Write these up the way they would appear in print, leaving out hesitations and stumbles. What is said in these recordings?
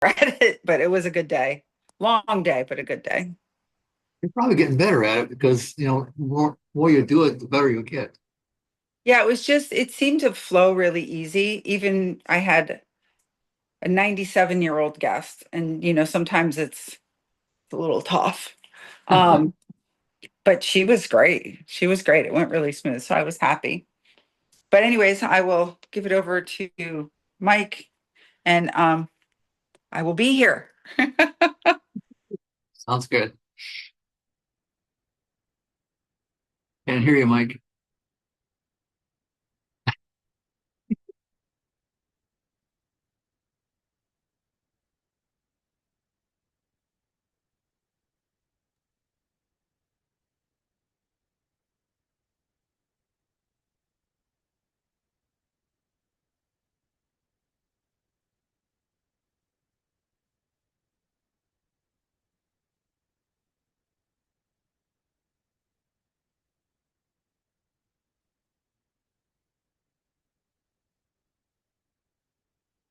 at it, but it was a good day. Long day, but a good day. You're probably getting better at it because, the more you do it, the better you get. Yeah, it seemed to flow really easy. Even I had a 97-year-old guest, and sometimes it's a little tough. Um, but she was great. She was great. It went really smooth, so I was happy. But anyways, I will give it over to Mike, and I will be here. Sounds good. Can't hear you, Mike.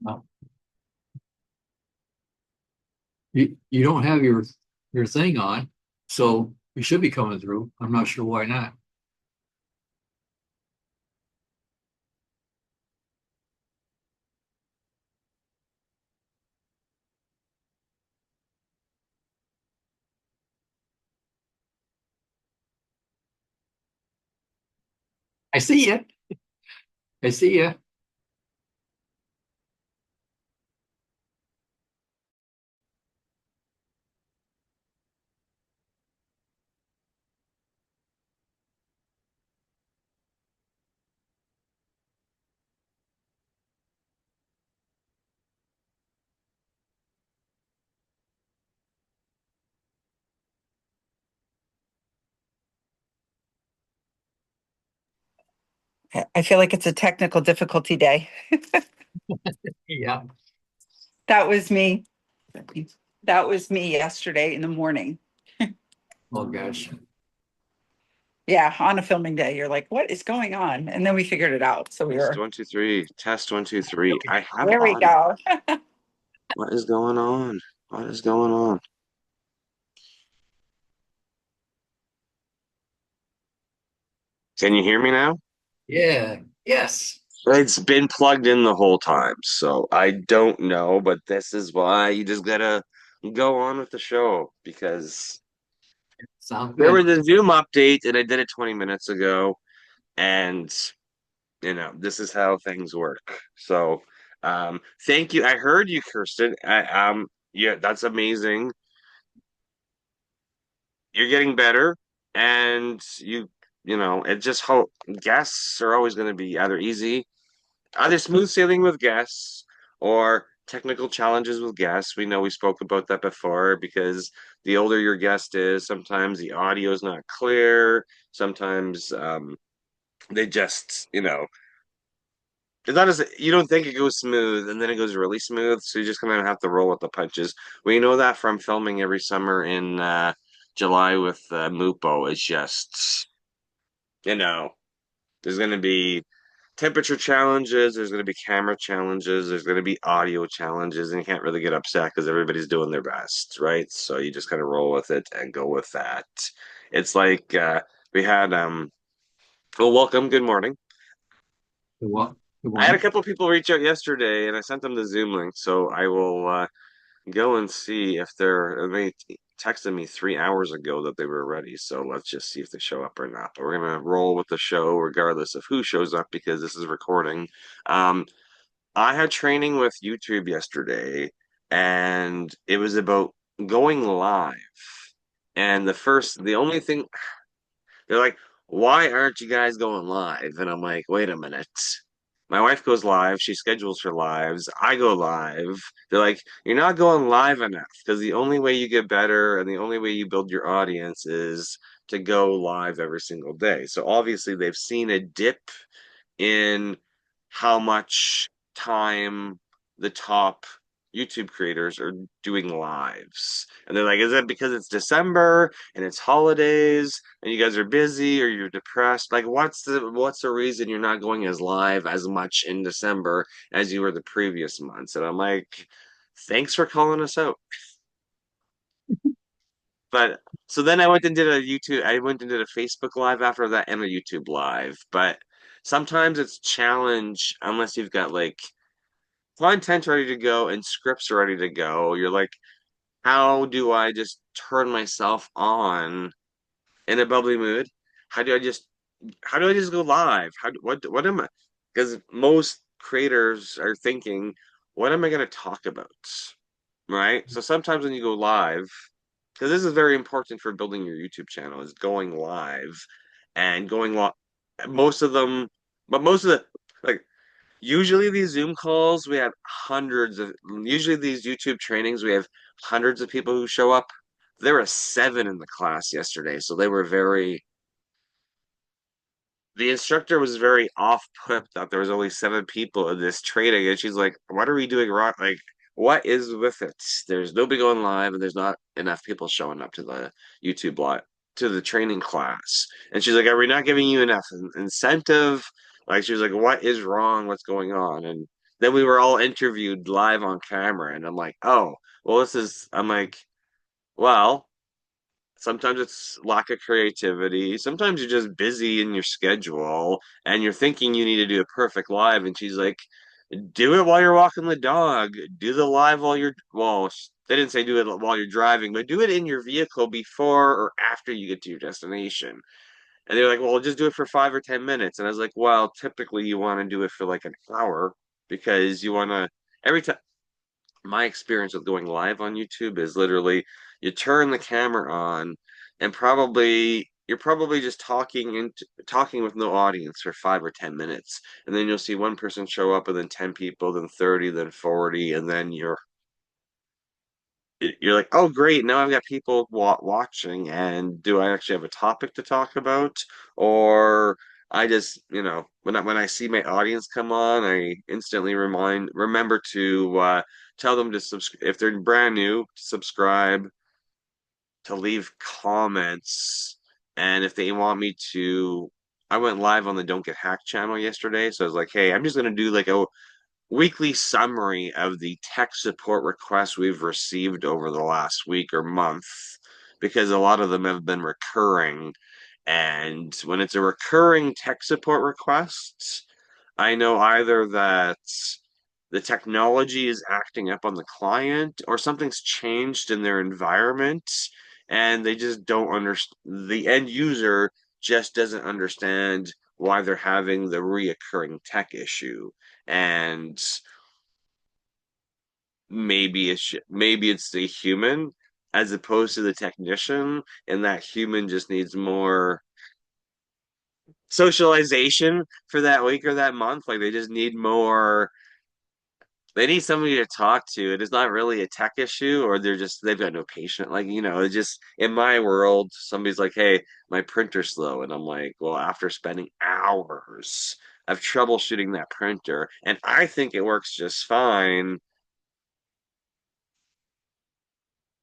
No. You don't have your thing on, so you should be coming through. I'm not sure why not. I see you. I see you. I feel like it's a technical difficulty day. Yeah. That was me. That was me yesterday in the morning. Oh gosh. Yeah, on a filming day, you're like, what is going on? And then we figured it out. So we Test were, one, two, three. Test one, two, three. I have there we audio. go. What is going on? What is going on? Can you hear me now? Yeah. Yes. It's been plugged in the whole time, so I don't know, but this is why you just gotta go on with the show because Sounds there good. was a Zoom update and I did it 20 minutes ago, and this is how things work. So, thank you. I heard you, Kirsten. Yeah, that's amazing. You're getting better, and it just how guests are always going to be either smooth sailing with guests or technical challenges with guests. We know we spoke about that before because the older your guest is, sometimes the audio is not clear. Sometimes they just, it's not as you don't think it goes smooth and then it goes really smooth. So you just kind of have to roll with the punches. We know that from filming every summer in July with Mupo. It's just, you know, there's going to be temperature challenges, there's going to be camera challenges, there's going to be audio challenges, and you can't really get upset because everybody's doing their best, right? So you just kind of roll with it and go with that. It's like we had well, welcome, good morning. Good I had a morning. couple people reach out yesterday and I sent them the Zoom link, so I will go and see if they texted me 3 hours ago that they were ready. So let's just see if they show up or not. But we're gonna roll with the show regardless of who shows up because this is recording. Um, I had training with YouTube yesterday, and it was about going live. And the only thing they're like, why aren't you guys going live? And I'm like, wait a minute. My wife goes live. She schedules her lives. I go live. They're like, you're not going live enough because the only way you get better and the only way you build your audience is to go live every single day. So obviously, they've seen a dip in how much time the top YouTube creators are doing lives. And they're like, is that because it's December and it's holidays and you guys are busy or you're depressed? Like what's the reason you're not going as live as much in December as you were the previous months? And I'm like, thanks for calling us out. But so then I went and did a YouTube, I went and did a Facebook Live after that and a YouTube Live. But sometimes it's challenge unless you've got like content ready to go and scripts ready to go. You're like, how do I just turn myself on in a bubbly mood? How do I just how do I just go live? What am I? Because most creators are thinking, what am I going to talk about? Right? So sometimes when you go live, because this is very important for building your YouTube channel, is going live and going live. Most of them, but most of the like usually these Zoom calls, we have hundreds of, usually these YouTube trainings, we have hundreds of people who show up. There were seven in the class yesterday, so they were very, the instructor was very off-put that there was only seven people in this training, and she's like, "What are we doing wrong? Like, what is with it? There's nobody going live, and there's not enough people showing up to the YouTube live to the training class." And she's like, "Are we not giving you enough incentive?" Like, she was like, "What is wrong? What's going on?" And then we were all interviewed live on camera, and I'm like, "Oh, well, this is." I'm like, "Well." Sometimes it's lack of creativity. Sometimes you're just busy in your schedule and you're thinking you need to do a perfect live. And she's like, do it while you're walking the dog. Do the live while you're, well, they didn't say do it while you're driving, but do it in your vehicle before or after you get to your destination. And they're like, well, just do it for 5 or 10 minutes. And I was like, well, typically you want to do it for like an hour because you want to, every time, my experience with going live on YouTube is literally you turn the camera on and you're probably just talking with no audience for 5 or 10 minutes. And then you'll see one person show up and then 10 people, then 30, then 40, and then you're like, oh great, now I've got people watching, and do I actually have a topic to talk about? Or I just, when I see my audience come on, I instantly remember to tell them to subscribe if they're brand new, to subscribe, to leave comments, and if they want me to. I went live on the Don't Get Hacked channel yesterday, so I was like, hey, I'm just gonna do like a weekly summary of the tech support requests we've received over the last week or month because a lot of them have been recurring. And when it's a recurring tech support request, I know either that the technology is acting up on the client or something's changed in their environment and they just don't understand. The end user just doesn't understand why they're having the reoccurring tech issue. And maybe it's the human as opposed to the technician, and that human just needs more socialization for that week or that month. Like they just need more. They need somebody to talk to. It is not really a tech issue, or they've got no patient. Like, it's just in my world, somebody's like, "Hey, my printer's slow," and I'm like, "Well, after spending hours of troubleshooting that printer, and I think it works just fine.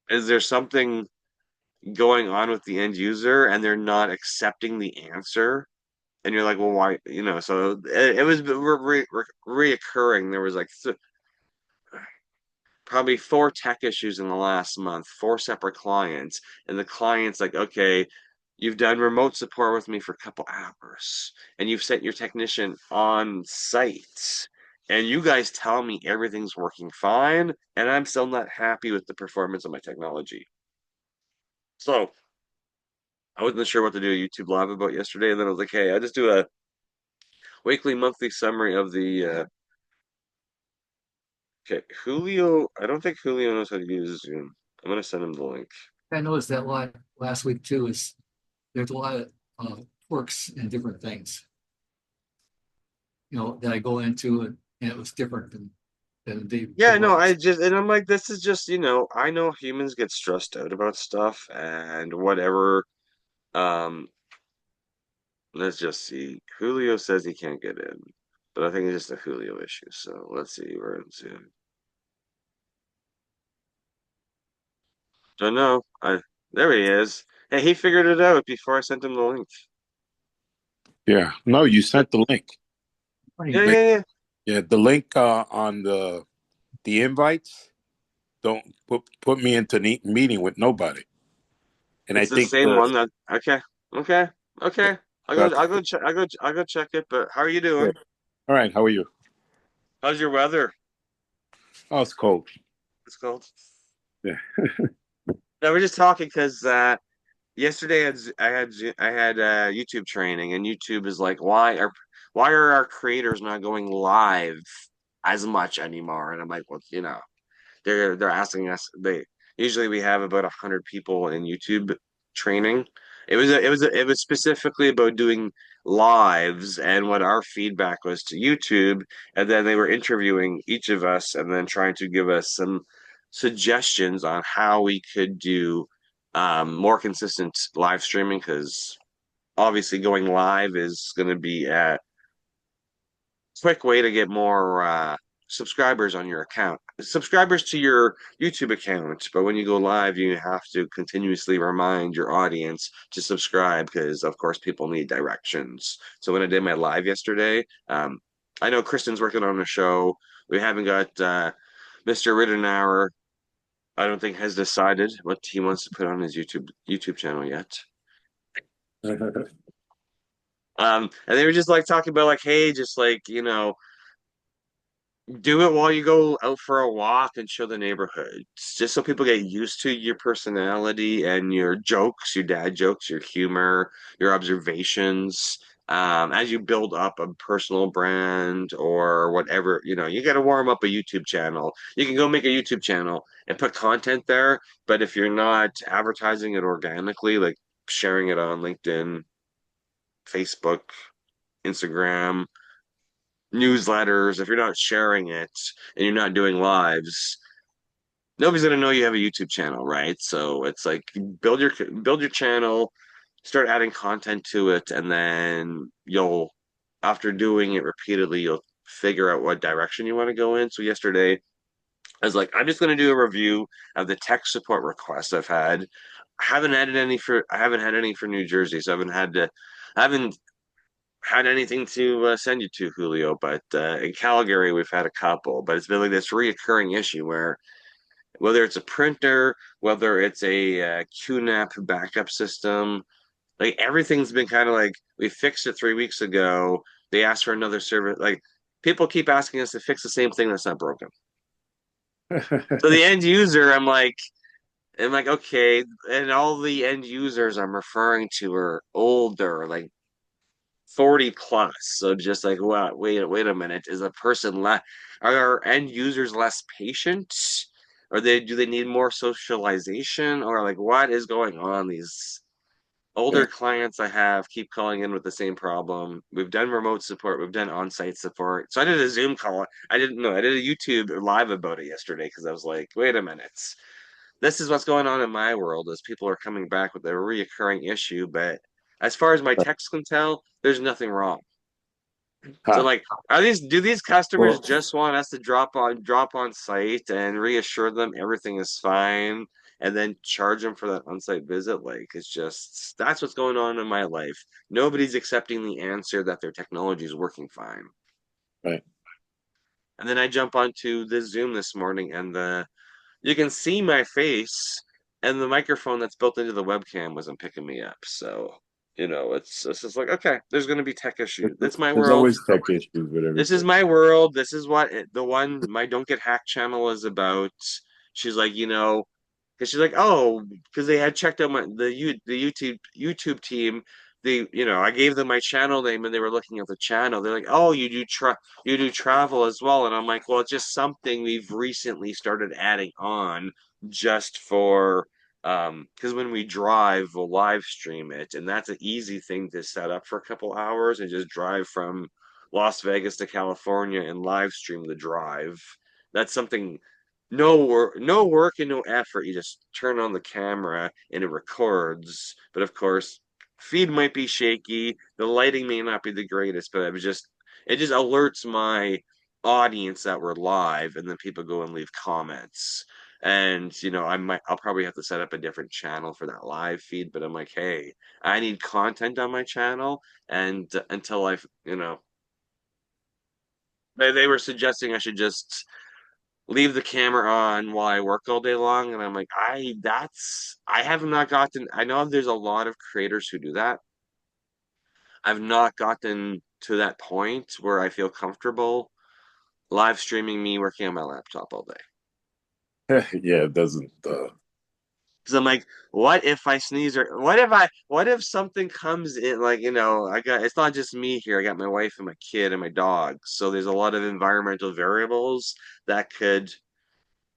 Is there something going on with the end user and they're not accepting the answer?" And you're like, well, why? So it was reoccurring. There was like probably four tech issues in the last month, four separate clients. And the client's like, okay, you've done remote support with me for a couple hours and you've sent your technician on site. And you guys tell me everything's working fine, and I'm still not happy with the performance of my technology. So I wasn't sure what to do a YouTube live about yesterday, and then I was like, hey, I just do a weekly, monthly summary of the. Okay, Julio. I don't think Julio knows how to use Zoom. I'm gonna send him the link. I noticed that last week too, is there's a lot of quirks and different things, that I go into, and it was different than the day Yeah, no, before. and I'm like, this is just, I know humans get stressed out about stuff and whatever. Um, let's just see. Julio says he can't get in, but I think it's just a Julio issue. So let's see. We're in Zoom. Don't know. There he is. Hey, he figured it out before I sent him the link. Yeah. No, you sent the link. Yeah, Like, yeah, yeah. yeah, the link on the invites. don't put me into meeting with nobody. And I It's the think same one that okay, okay, okay. uh, I'll go check it. But how are you yeah. doing? All right, how are you? How's your weather? Oh, it's cold. It's cold. Yeah. No, we're just talking because yesterday I had YouTube training, and YouTube is like, why are our creators not going live as much anymore? And I'm like, well, they're asking us. They usually we have about 100 people in YouTube training. It was specifically about doing lives and what our feedback was to YouTube, and then they were interviewing each of us and then trying to give us some suggestions on how we could do more consistent live streaming because obviously going live is going to be quick way to get more subscribers on your account, subscribers to your YouTube account. But when you go live, you have to continuously remind your audience to subscribe because, of course, people need directions. So when I did my live yesterday, I know Kristen's working on a show. We haven't got Mr. Rittenauer. I don't think has decided what he wants to put on his YouTube channel yet. And they were just like talking about like, hey, just like do it while you go out for a walk and show the neighborhood, just so people get used to your personality and your jokes, your dad jokes, your humor, your observations. As you build up a personal brand or whatever, you got to warm up a YouTube channel. You can go make a YouTube channel and put content there, but if you're not advertising it organically, like sharing it on LinkedIn, Facebook, Instagram, newsletters, if you're not sharing it and you're not doing lives, nobody's gonna know you have a YouTube channel, right? So it's like build your channel, start adding content to it, and then you'll after doing it repeatedly, you'll figure out what direction you want to go in. So yesterday, I was like, I'm just gonna do a review of the tech support requests I've had. I haven't had any for New Jersey, so I haven't had anything to send you to, Julio, but in Calgary, we've had a couple. But it's been like this reoccurring issue where whether it's a printer, whether it's a QNAP backup system, like everything's been kind of like we fixed it 3 weeks ago. They asked for another service. Like people keep asking us to fix the same thing that's not broken. So the end user, I'm like, okay, and all the end users I'm referring to are older, like 40 plus. So just like, wow, wait a minute. Is a person less, are our end users less patient? Or do they need more socialization? Or like what is going on? These older clients I have keep calling in with the same problem. We've done remote support, we've done on-site support. So I did a Zoom call. I didn't know. I did a YouTube live about it yesterday because I was like, wait a minute. This is what's going on in my world as people are coming back with a reoccurring issue, but as far as my techs can tell, there's nothing wrong. So Huh. like, do these customers Well, just want us to drop on site and reassure them everything is fine and then charge them for that on-site visit? Like it's just that's what's going on in my life. Nobody's accepting the answer that their technology is working fine. right. And then I jump onto the Zoom this morning and you can see my face and the microphone that's built into the webcam wasn't picking me up. So, it's just like, okay, there's going to be tech issues. That's my There's world. always tech issues with This is everything. my world. This is what the one my Don't Get Hacked channel is about. She's like, because she's like, oh, because they had checked out the YouTube team. I gave them my channel name and they were looking at the channel. They're like, oh, you do travel as well, and I'm like, well, it's just something we've recently started adding on just for because when we drive, we'll live stream it, and that's an easy thing to set up for a couple hours and just drive from Las Vegas to California and live stream the drive. That's something no work and no effort. You just turn on the camera and it records. But of course, feed might be shaky. The lighting may not be the greatest, but it just alerts my audience that we're live, and then people go and leave comments. And I'll probably have to set up a different channel for that live feed. But I'm like, hey, I need content on my channel, and until I've they were suggesting I should just leave the camera on while I work all day long. And I'm like, I have not gotten, I know there's a lot of creators who do that. I've not gotten to that point where I feel comfortable live streaming me working on my laptop all day. Yeah, it doesn't. Because I'm like, what if I sneeze or what if something comes in, like, I got, it's not just me here. I got my wife and my kid and my dog. So there's a lot of environmental variables that could,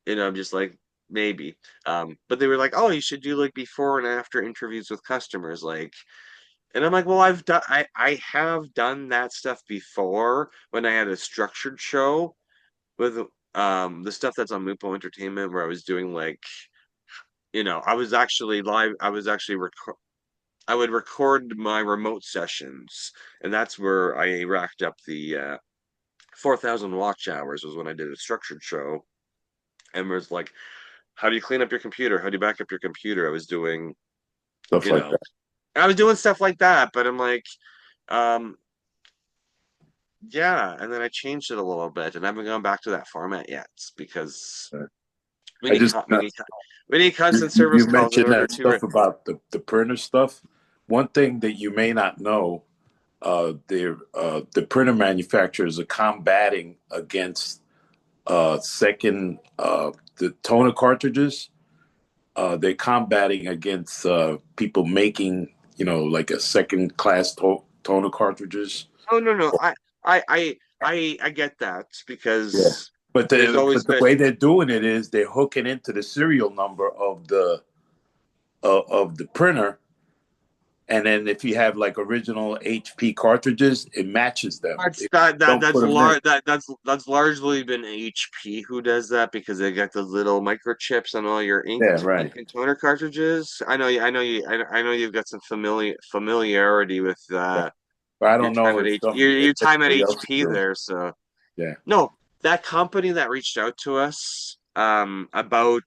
I'm just like, maybe. But they were like, oh, you should do like before and after interviews with customers. Like, and I'm like, well, I have done that stuff before when I had a structured show with the stuff that's on Mupo Entertainment where I was doing like, I was actually live. I would record my remote sessions, and that's where I racked up the 4,000 watch hours was when I did a structured show, and was like, how do you clean up your computer? How do you back up your computer? Stuff You like know, that. I was doing stuff like that, but I'm like, um, yeah, and then I changed it a little bit, and I haven't gone back to that format yet because Uh, we I need just co- we need co- we need constant service you calls in mentioned order that to. stuff about the printer stuff. One thing that you may not know, the printer manufacturers are combating against second the toner cartridges. They're combating against people making like a second class toner cartridges. Oh no, no, I I I get that Yeah. because But there's always the been. way they're doing it is they're hooking into the serial number of the printer, and then if you have like original HP cartridges, it matches them. That's If that you that don't put that's them in. lar that's largely been HP who does that because they got those little microchips on all your Yeah, right. ink and toner cartridges. I know you've got some familiarity with Yeah. But I your don't time know at if your time at anybody else HP do. there. So Yeah. no, that company that reached out to us about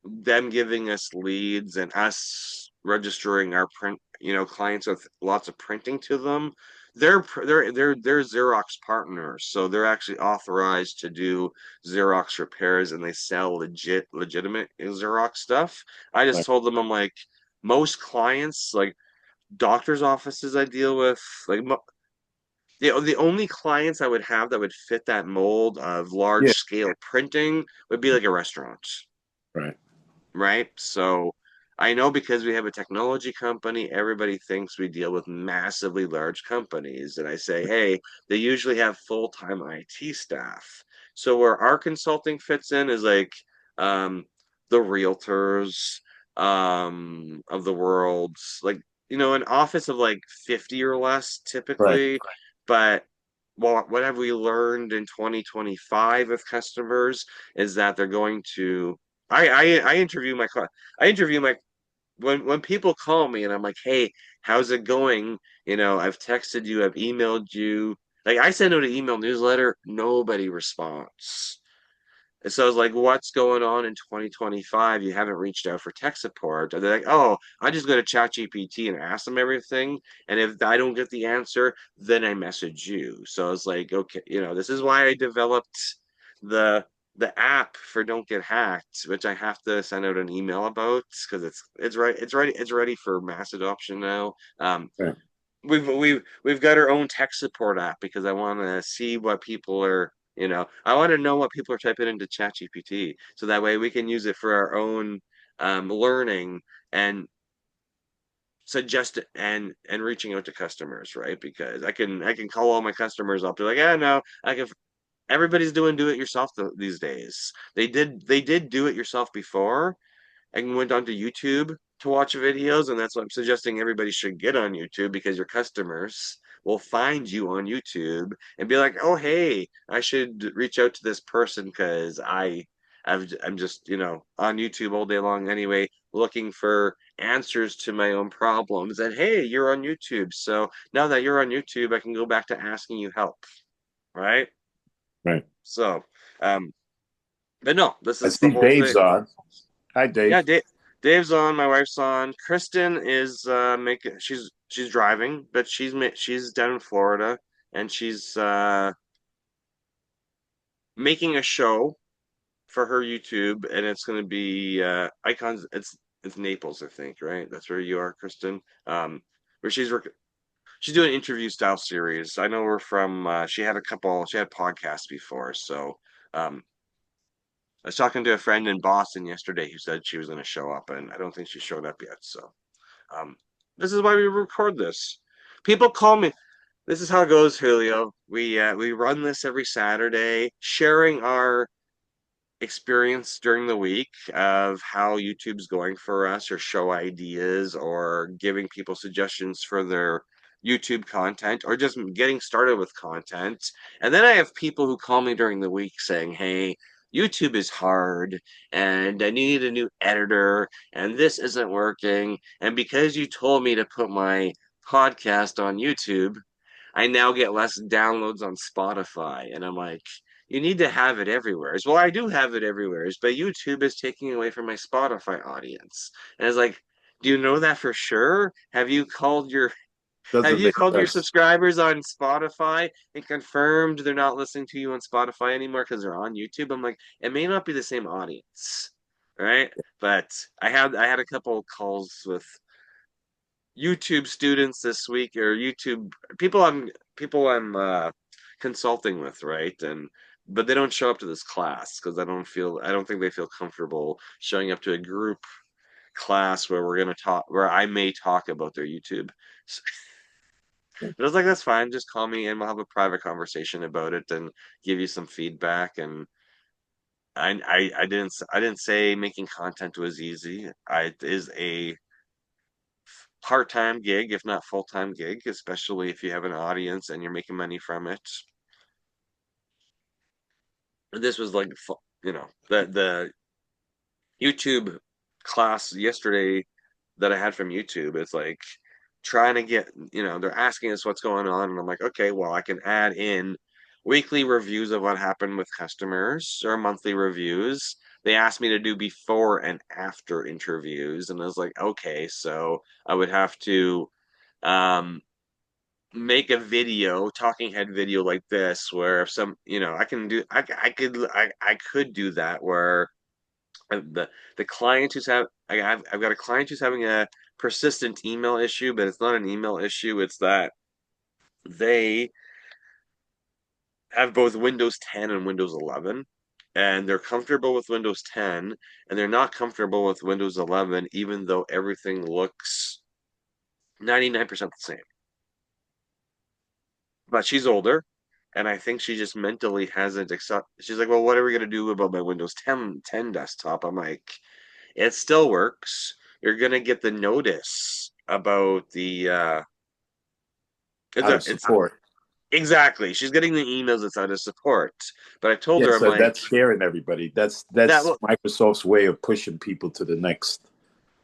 them giving us leads and us registering our print, clients with lots of printing to them. They're Xerox partners, so they're actually authorized to do Xerox repairs, and they sell legitimate Xerox stuff. I just Right. told them, I'm like, most clients, like doctors' offices I deal with, like the only clients I would have that would fit that mold of large Yeah. scale printing would be like a restaurant, Right. right? So I know because we have a technology company, everybody thinks we deal with massively large companies. And I say, hey, they usually have full-time IT staff. So where our consulting fits in is like um, the realtors of the world, like, an office of like 50 or less Right. typically. But what have we learned in 2025 with customers is that they're going to I interview I interview my when people call me and I'm like, hey, how's it going? I've texted you, I've emailed you. Like I send out an email newsletter, nobody responds. And so I was like, what's going on in 2025? You haven't reached out for tech support. And they're like, oh, I just go to ChatGPT and ask them everything. And if I don't get the answer, then I message you. So I was like, okay, this is why I developed the the app for Don't Get Hacked, which I have to send out an email about because it's ready for mass adoption now. Right. We've got our own tech support app because I want to see what people are, I want to know what people are typing into ChatGPT, so that way we can use it for our own learning and suggest it and reaching out to customers, right? Because I can call all my customers up. They're like, yeah, no, I can. Everybody's doing do it yourself these days. They did do it yourself before, and went onto YouTube to watch videos, and that's what I'm suggesting everybody should get on YouTube because your customers will find you on YouTube and be like, "Oh, hey, I should reach out to this person because I'm just on YouTube all day long anyway, looking for answers to my own problems. And hey, you're on YouTube, so now that you're on YouTube, I can go back to asking you help, right? Right. So, um, but no, this I is the see whole thing. Dave's on. Hi, Yeah, Dave. Dave's on, my wife's on. Kristen is making she's driving, but she's down in Florida and she's making a show for her YouTube, and it's going to be icons. It's Naples, I think, right? That's where you are, Kristen. Where she's doing an interview style series. I know her from. She had podcasts before, so um, I was talking to a friend in Boston yesterday who said she was going to show up, and I don't think she showed up yet. So um, this is why we record this. People call me. This is how it goes, Julio. We run this every Saturday, sharing our experience during the week of how YouTube's going for us, or show ideas, or giving people suggestions for their YouTube content, or just getting started with content. And then I have people who call me during the week saying, "Hey, YouTube is hard and I need a new editor and this isn't working. And because you told me to put my podcast on YouTube, I now get less downloads on Spotify." And I'm like, you need to have it everywhere. Well, I do have it everywhere, but YouTube is taking away from my Spotify audience. And it's like, do you know that for sure? Have Doesn't you make called your sense. subscribers on Spotify and confirmed they're not listening to you on Spotify anymore because they're on YouTube? I'm like, it may not be the same audience, right? But I had a couple calls with YouTube students this week, or YouTube people I'm consulting with, right? And but they don't show up to this class because I don't think they feel comfortable showing up to a group class where where I may talk about their YouTube. So, but I was like, that's fine, just call me and we'll have a private conversation about it and give you some feedback. And I didn't say making content was easy. It is a part-time gig, if not full-time gig, especially if you have an audience and you're making money from it. This was like, the YouTube class yesterday that I had from YouTube. It's like trying to get, they're asking us what's going on, and I'm like, okay, well, I can add in weekly reviews of what happened with customers, or monthly reviews. They asked me to do before and after interviews, and I was like, okay, so I would have to um make a video, talking head video like this, where if I can do, I could do that, where the client I've got a client who's having a persistent email issue, but it's not an email issue. It's that they have both Windows 10 and Windows 11, and they're comfortable with Windows 10, and they're not comfortable with Windows 11, even though everything looks 99% the same. But she's older, and I think she just mentally hasn't accept. She's like, "Well, what are we gonna do about my Windows 10 desktop?" I'm like, "It still works. You're gonna get the notice about the Out of it's support. exactly. She's getting the emails that's out of support." But I told Yeah, her, I'm so like, that's scaring everybody. That's "That that's will Microsoft's way of pushing people to the next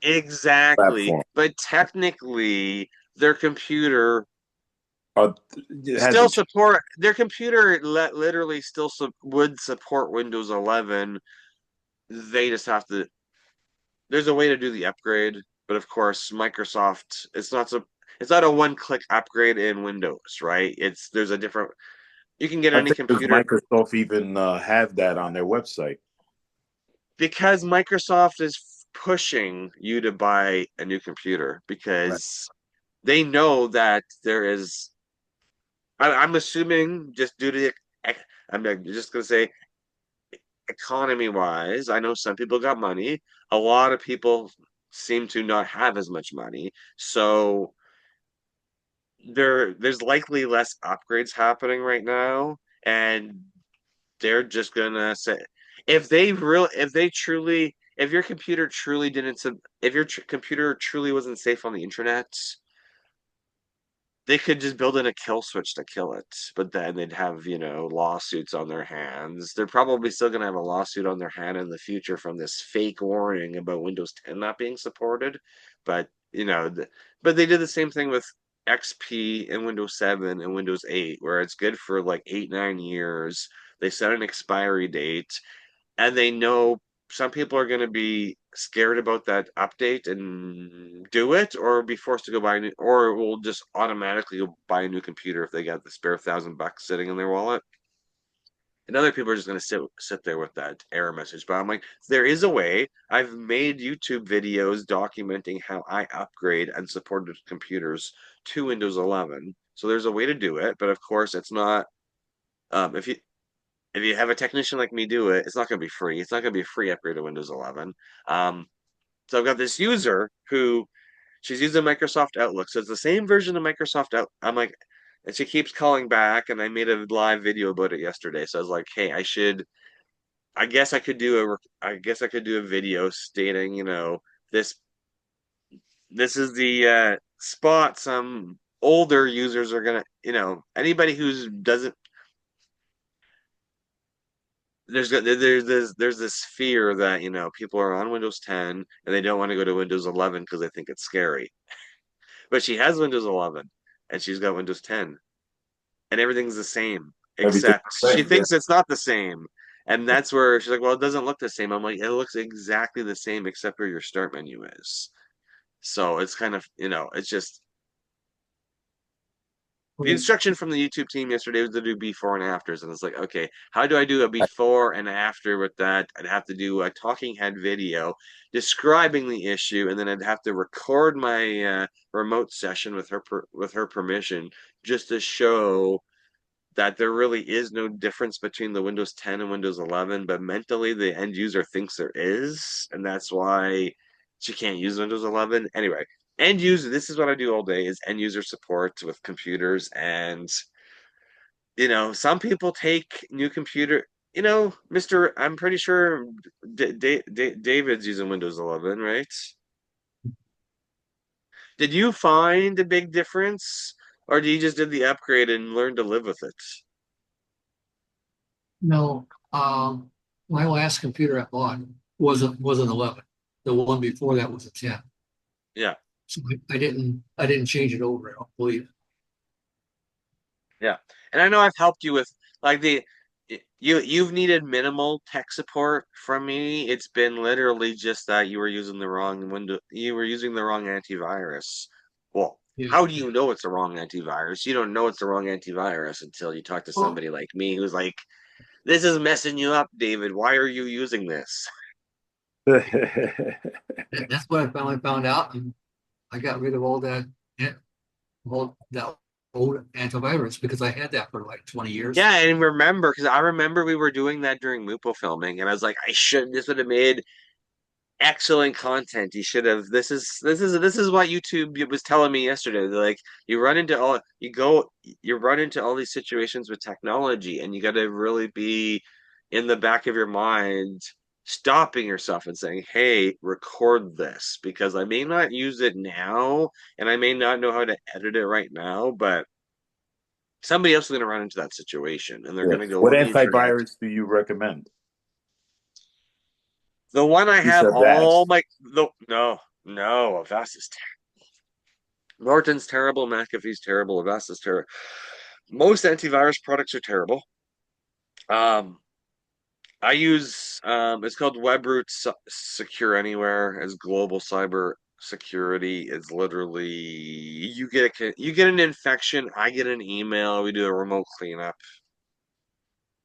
exactly." platform. But technically, their computer It still hasn't changed. support their computer literally still would support Windows 11. They just have to, there's a way to do the upgrade, but of course, Microsoft, it's not a one-click upgrade in Windows, right? There's a different, you can get I any think does computer, Microsoft even have that on their website? because Microsoft is pushing you to buy a new computer, Right. because they know that I'm assuming, just due to I'm just gonna say, economy wise, I know some people got money. A lot of people seem to not have as much money. So there's likely less upgrades happening right now, and they're just gonna say, if your computer truly didn't if your computer truly wasn't safe on the internet, they could just build in a kill switch to kill it, but then they'd have, lawsuits on their hands. They're probably still going to have a lawsuit on their hand in the future from this fake warning about Windows 10 not being supported. But, but they did the same thing with XP and Windows 7 and Windows 8, where it's good for like 8, 9 years. They set an expiry date, and they know some people are going to be scared about that update and do it, or be forced to go buy a new, or will just automatically go buy a new computer if they got the spare $1,000 sitting in their wallet. And other people are just going to sit there with that error message. But I'm like, there is a way. I've made YouTube videos documenting how I upgrade unsupported computers to Windows 11. So there's a way to do it, but of course it's not. If you have a technician like me do it, it's not going to be free. It's not going to be a free upgrade to Windows 11. Um, so I've got this user who she's using Microsoft Outlook. So it's the same version of Microsoft Outlook. I'm like, and she keeps calling back, and I made a live video about it yesterday. So I was like, hey, I guess I could do a video stating, this this is the spot some older users are gonna, anybody who's doesn't there's this fear that, people are on Windows 10 and they don't want to go to Windows 11 because they think it's scary. But she has Windows 11 and she's got Windows 10 and everything's the same, Everything except the she same, yeah. thinks it's not the same. And that's where she's like, well, it doesn't look the same. I'm like, it looks exactly the same except where your start menu is. So it's kind of, it's just the Well, instruction from the YouTube team yesterday was to do before and afters. And it's like, okay, how do I do a before and after with that? I'd have to do a talking head video describing the issue, and then I'd have to record my remote session with her permission just to show that there really is no difference between the Windows 10 and Windows 11, but mentally the end user thinks there is, and that's why she can't use Windows 11. Anyway, end user, this is what I do all day is end user support with computers, and some people take new computer. Mr. I'm pretty sure David's using Windows 11, right? Did you find a big difference, or do you just did the upgrade and learn to live with it? no, my last computer I bought was an 11. The one before that was a 10. Yeah. So I didn't change it over, I don't believe. Yeah. And I know I've helped you with like you've needed minimal tech support from me. It's been literally just that you were using the wrong antivirus. Well, Yeah. how do you know it's the wrong antivirus? You don't know it's the wrong antivirus until you talk to Well, somebody like me who's like, "This is messing you up, David. Why are you using this?" that's what I finally found out, and I got rid of all that old antivirus because I had that for like 20 years. Yeah, and remember, because I remember we were doing that during Mupo filming, and I was like, this would have made excellent content. You should have. This is what YouTube was telling me yesterday. They're like, you run into all these situations with technology, and you got to really be in the back of your mind, stopping yourself and saying, "Hey, record this," because I may not use it now, and I may not know how to edit it right now, but somebody else is going to run into that situation, and they're Yeah. going to go What on the internet. antivirus do you recommend? The one I You have said all Vast. my no, no, Avast is Norton's terrible, McAfee's terrible, Avast is terrible. Most antivirus products are terrible. Um, I use it's called WebRoot Secure Anywhere as global cyber security. It's literally you get an infection, I get an email, we do a remote cleanup.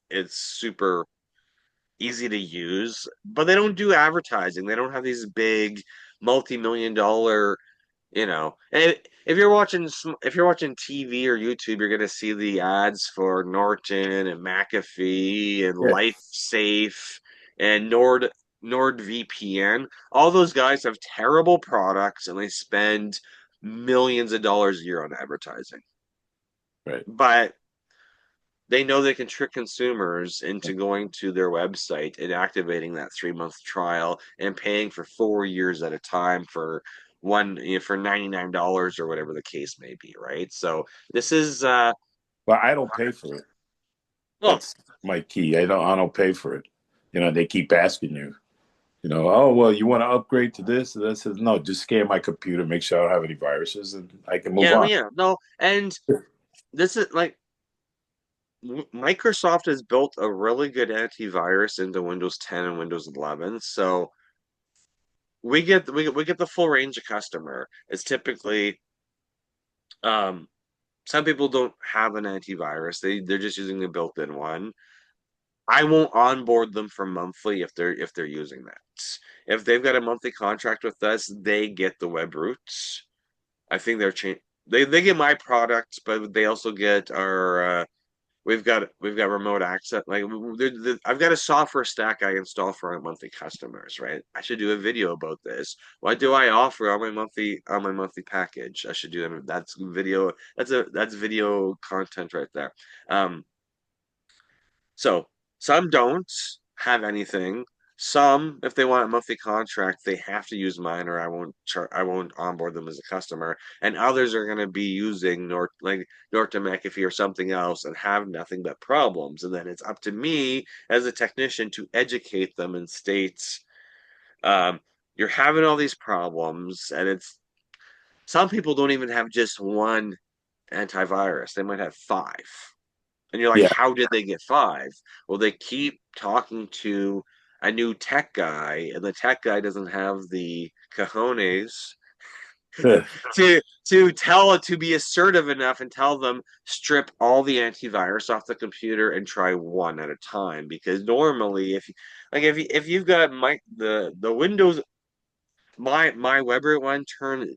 It's super easy to use, but they don't do advertising. They don't have these big multi-million dollar. And if you're watching TV or YouTube, you're gonna see the ads for Norton and McAfee and Yeah. LifeSafe and NordVPN. All those guys have terrible products and they spend millions of dollars a year on advertising. Right. But they know they can trick consumers into going to their website and activating that 3 month trial and paying for 4 years at a time for for $99 or whatever the case may be, right? So this is But I don't pay for it. well, That's my key. I don't pay for it. They keep asking you, oh well, you want to upgrade to this? And I says, no, just scan my computer, make sure I don't have any viruses, and I can move yeah, on. yeah, no, and this is like Microsoft has built a really good antivirus into Windows 10 and Windows 11, so we get the full range of customer. It's typically some people don't have an antivirus. They're just using the built-in one. I won't onboard them for monthly if they're using that. If they've got a monthly contract with us, they get the web roots. I think they get my product, but they also get our we've got remote access. Like I've got a software stack I install for our monthly customers, right? I should do a video about this. What do I offer on my monthly package? I should do that. That's video. That's video content right there. So some don't have anything. Some, if they want a monthly contract, they have to use mine, or I won't onboard them as a customer. And others are going to be using Norton McAfee or something else and have nothing but problems. And then it's up to me as a technician to educate them and state, um, you're having all these problems, and it's some people don't even have just one antivirus; they might have five. And you're like, Yeah. how did they get five? Well, they keep talking to a new tech guy, and the tech guy doesn't have the cojones to be assertive enough and tell them strip all the antivirus off the computer and try one at a time. Because normally, if you've got the Windows my WebRoot one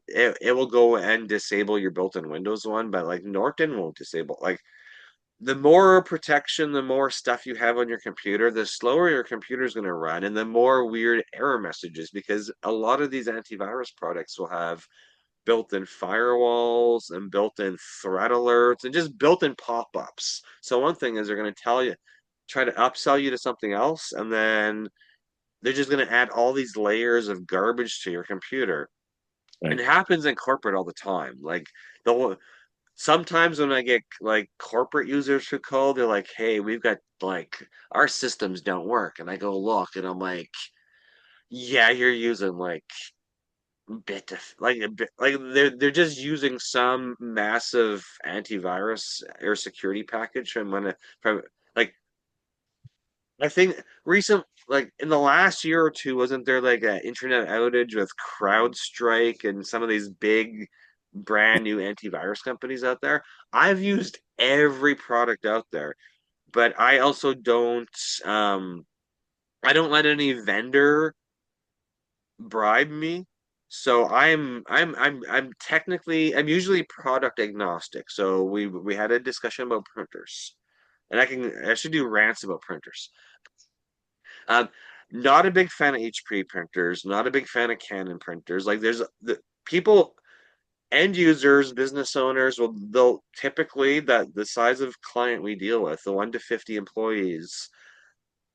it will go and disable your built-in Windows one, but like Norton won't disable the more protection, the more stuff you have on your computer, the slower your computer is going to run, and the more weird error messages, because a lot of these antivirus products will have built-in firewalls and built-in threat alerts and just built-in pop-ups. So one thing is they're going to try to upsell you to something else, and then they're just going to add all these layers of garbage to your computer. And Right. it happens in corporate all the time. Like the sometimes when I get like corporate users who call, they're like, "Hey, we've got like our systems don't work," and I go look, and I'm like, "Yeah, you're using like a bit, like they're just using some massive antivirus or security package from like I think like in the last year or two, wasn't there like an internet outage with CrowdStrike and some of these big brand new antivirus companies out there? I've used every product out there, but um I don't let any vendor bribe me. So I'm usually product agnostic. So we had a discussion about printers. And I should do rants about printers. Um, Not a big fan of HP printers, not a big fan of Canon printers. Like there's the people, end users, business owners, they'll typically that the size of client we deal with, the 1 to 50 employees,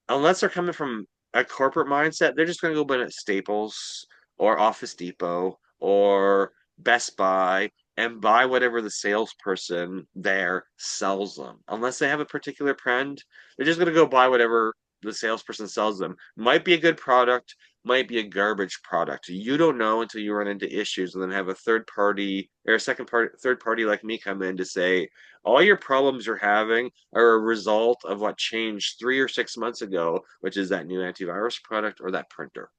unless they're coming from a corporate mindset, they're just going to go in at Staples or Office Depot or Best Buy and buy whatever the salesperson there sells them. Unless they have a particular trend, they're just going to go buy whatever the salesperson sells them. Might be a good product, might be a garbage product. You don't know until you run into issues and then have a third party or a third party like me come in to say, all your problems you're having are a result of what changed 3 or 6 months ago, which is that new antivirus product or that printer,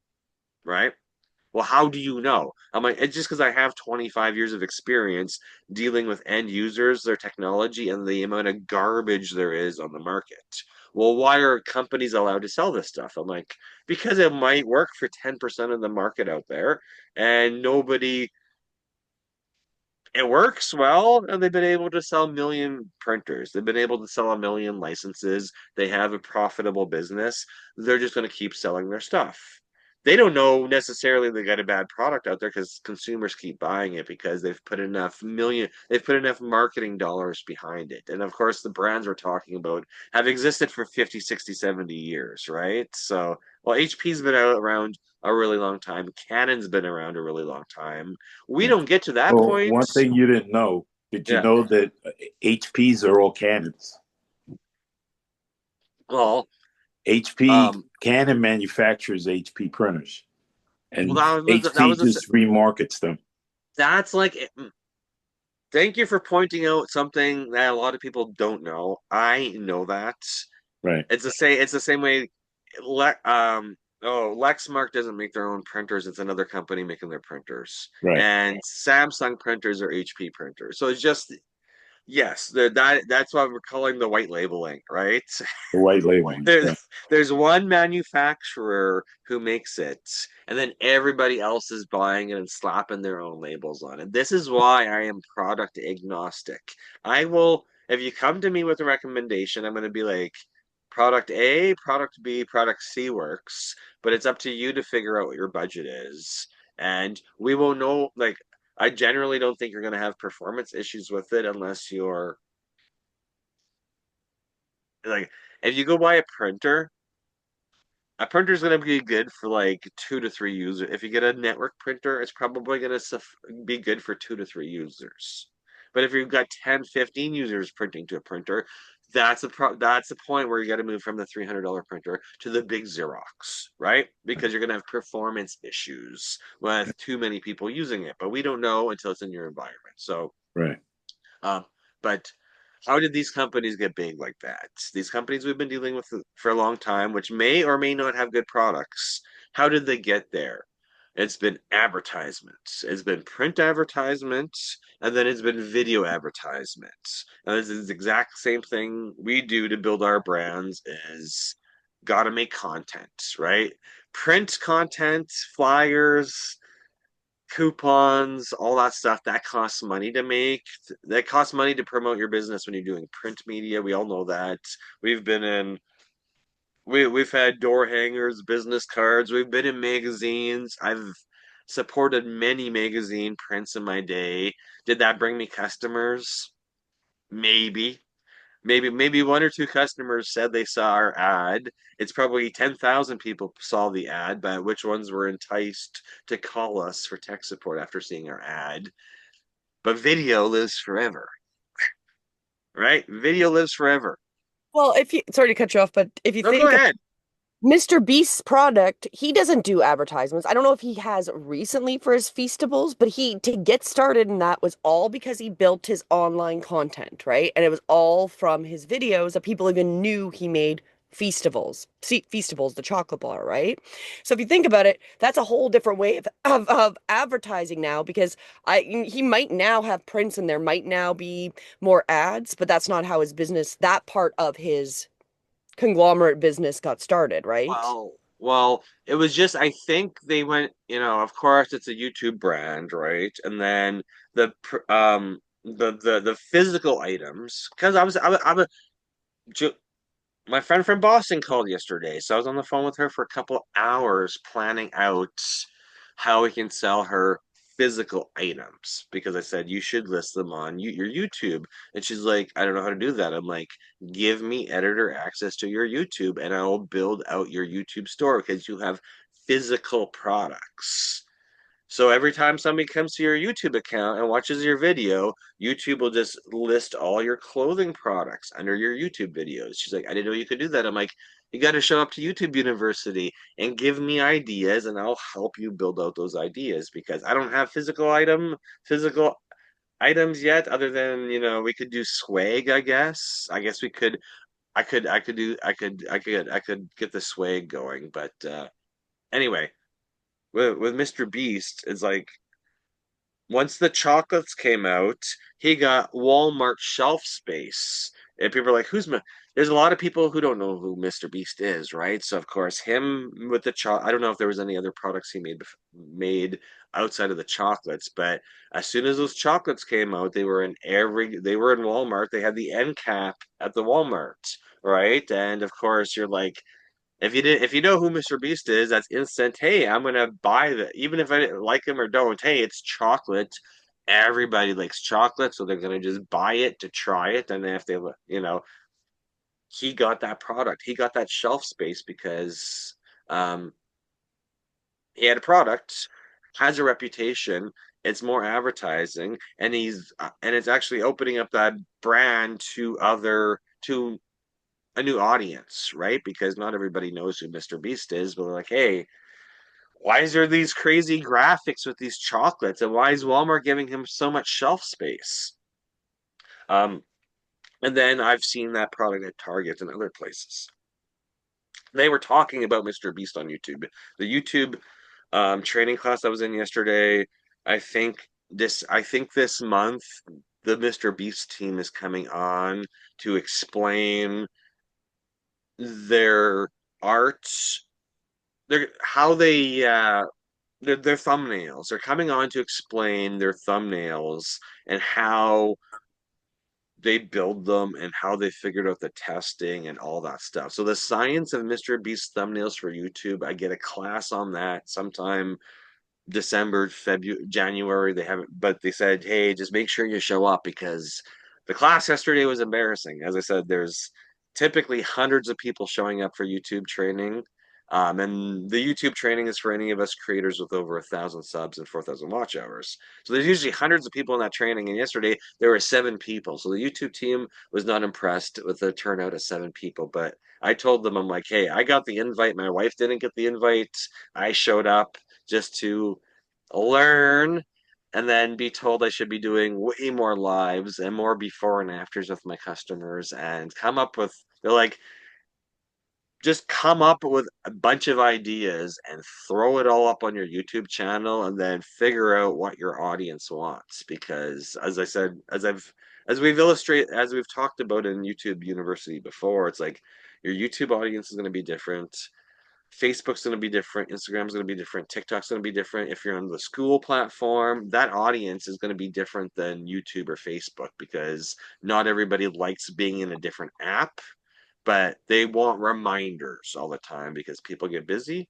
right? Well, how do you know? I'm like, it's just because I have 25 years of experience dealing with end users, their technology, and the amount of garbage there is on the market. Well, why are companies allowed to sell this stuff? I'm like, because it might work for 10% of the market out there, and nobody it works well, and they've been able to sell a million printers. They've been able to sell a million licenses. They have a profitable business. They're just going to keep selling their stuff. They don't know necessarily they got a bad product out there because consumers keep buying it because they've put enough marketing dollars behind it. And of course, the brands we're talking about have existed for 50, 60, 70 years, right? So, well, HP's been out around a really long time. Canon's been around a really long time. We Yeah. don't get to that Well, point. one thing you didn't know, did you Yeah. know that HPs are all Canons? Well, HP um, Canon manufactures HP printers, well, and HP just remarkets them. that's like, thank you for pointing out something that a lot of people don't know. I know that. Right. It's the same way. Lexmark doesn't make their own printers. It's another company making their printers. Right. And Samsung printers are HP printers. So it's just Yes, that's what we're calling the white labeling, right? The white labeling. There, Yeah. there's one manufacturer who makes it, and then everybody else is buying it and slapping their own labels on it. This is why I am product agnostic. I will, if you come to me with a recommendation, I'm going to be like, product A, product B, product C works, but it's up to you to figure out what your budget is. And we will know, like, I generally don't think you're going to have performance issues with it unless you're like, if you go buy a printer is going to be good for like 2 to 3 users. If you get a network printer, it's probably going to be good for 2 to 3 users. But if you've got 10, 15 users printing to a printer, that's the point where you got to move from the $300 printer to the big Xerox, right? Because you're going to have performance issues with too many people using it. But we don't know until it's in your environment. So Right. um, but how did these companies get big like that? These companies we've been dealing with for a long time, which may or may not have good products, how did they get there? It's been advertisements. It's been print advertisements, and then it's been video advertisements. And this is the exact same thing we do to build our brands is gotta make content, right? Print content, flyers, coupons, all that stuff that costs money to make. That costs money to promote your business when you're doing print media. We all know that. We've been in we've had door hangers, business cards, we've been in magazines. I've supported many magazine prints in my day. Did that bring me customers? Maybe. Maybe one or two customers said they saw our ad. It's probably 10,000 people saw the ad, but which ones were enticed to call us for tech support after seeing our ad? But video lives forever, right? Video lives forever. Well, if you, sorry to cut you off, but if you No, go think of ahead. Mr. Beast's product, he doesn't do advertisements. I don't know if he has recently for his Feastables, but he, to get started in that was all because he built his online content, right? And it was all from his videos that people even knew he made Feastables. See, Feastables, the chocolate bar, right? So if you think about it, that's a whole different way of advertising now because he might now have prints and there might now be more ads, but that's not how his business, that part of his conglomerate business got started, right? It was just I think they went, of course it's a YouTube brand, right? And then the physical items because my friend from Boston called yesterday, so I was on the phone with her for a couple hours planning out how we can sell her physical items because I said you should list them on your YouTube. And she's like, I don't know how to do that. I'm like, give me editor access to your YouTube and I will build out your YouTube store because you have physical products. So every time somebody comes to your YouTube account and watches your video, YouTube will just list all your clothing products under your YouTube videos. She's like, I didn't know you could do that. I'm like, you got to show up to YouTube University and give me ideas, and I'll help you build out those ideas because I don't have physical items yet, other than we could do swag. I guess we could. I could get the swag going, but anyway, with Mr. Beast, it's like once the chocolates came out, he got Walmart shelf space. And people are like, there's a lot of people who don't know who Mr. Beast is, right? So of course, him with the I don't know if there was any other products he made outside of the chocolates, but as soon as those chocolates came out, they were in Walmart. They had the end cap at the Walmart, right? And of course, you're like, if you know who Mr. Beast is, that's instant. Hey, I'm gonna buy that, even if I didn't like him or don't. Hey, it's chocolate. Everybody likes chocolate, so they're gonna just buy it to try it. And then if they, he got that product, he got that shelf space because um, he had a product, has a reputation. It's more advertising, and it's actually opening up that brand to a new audience, right? Because not everybody knows who Mr. Beast is, but they're like, hey, why is there these crazy graphics with these chocolates? And why is Walmart giving him so much shelf space? Um, and then I've seen that product at Target and other places. They were talking about Mr. Beast on YouTube. The YouTube training class I was in yesterday, I think this month the Mr. Beast team is coming on to explain their arts, their how they their thumbnails. They're coming on to explain their thumbnails and how they build them and how they figured out the testing and all that stuff. So the science of Mr. Beast thumbnails for YouTube, I get a class on that sometime December, February, January. They haven't, but they said, hey, just make sure you show up because the class yesterday was embarrassing. As I said, there's typically hundreds of people showing up for YouTube training. And the YouTube training is for any of us creators with over 1,000 subs and 4,000 watch hours. So there's usually hundreds of people in that training. And yesterday there were 7 people. So the YouTube team was not impressed with the turnout of 7 people. But I told them, I'm like, hey, I got the invite. My wife didn't get the invite. I showed up just to learn and then be told I should be doing way more lives and more before and afters with my customers and come up with, they're like, just come up with a bunch of ideas and throw it all up on your YouTube channel and then figure out what your audience wants. Because as I said, as we've talked about in YouTube University before, it's like your YouTube audience is going to be different. Facebook's going to be different. Instagram's going to be different. TikTok's going to be different. If you're on the school platform, that audience is going to be different than YouTube or Facebook because not everybody likes being in a different app, but they want reminders all the time because people get busy.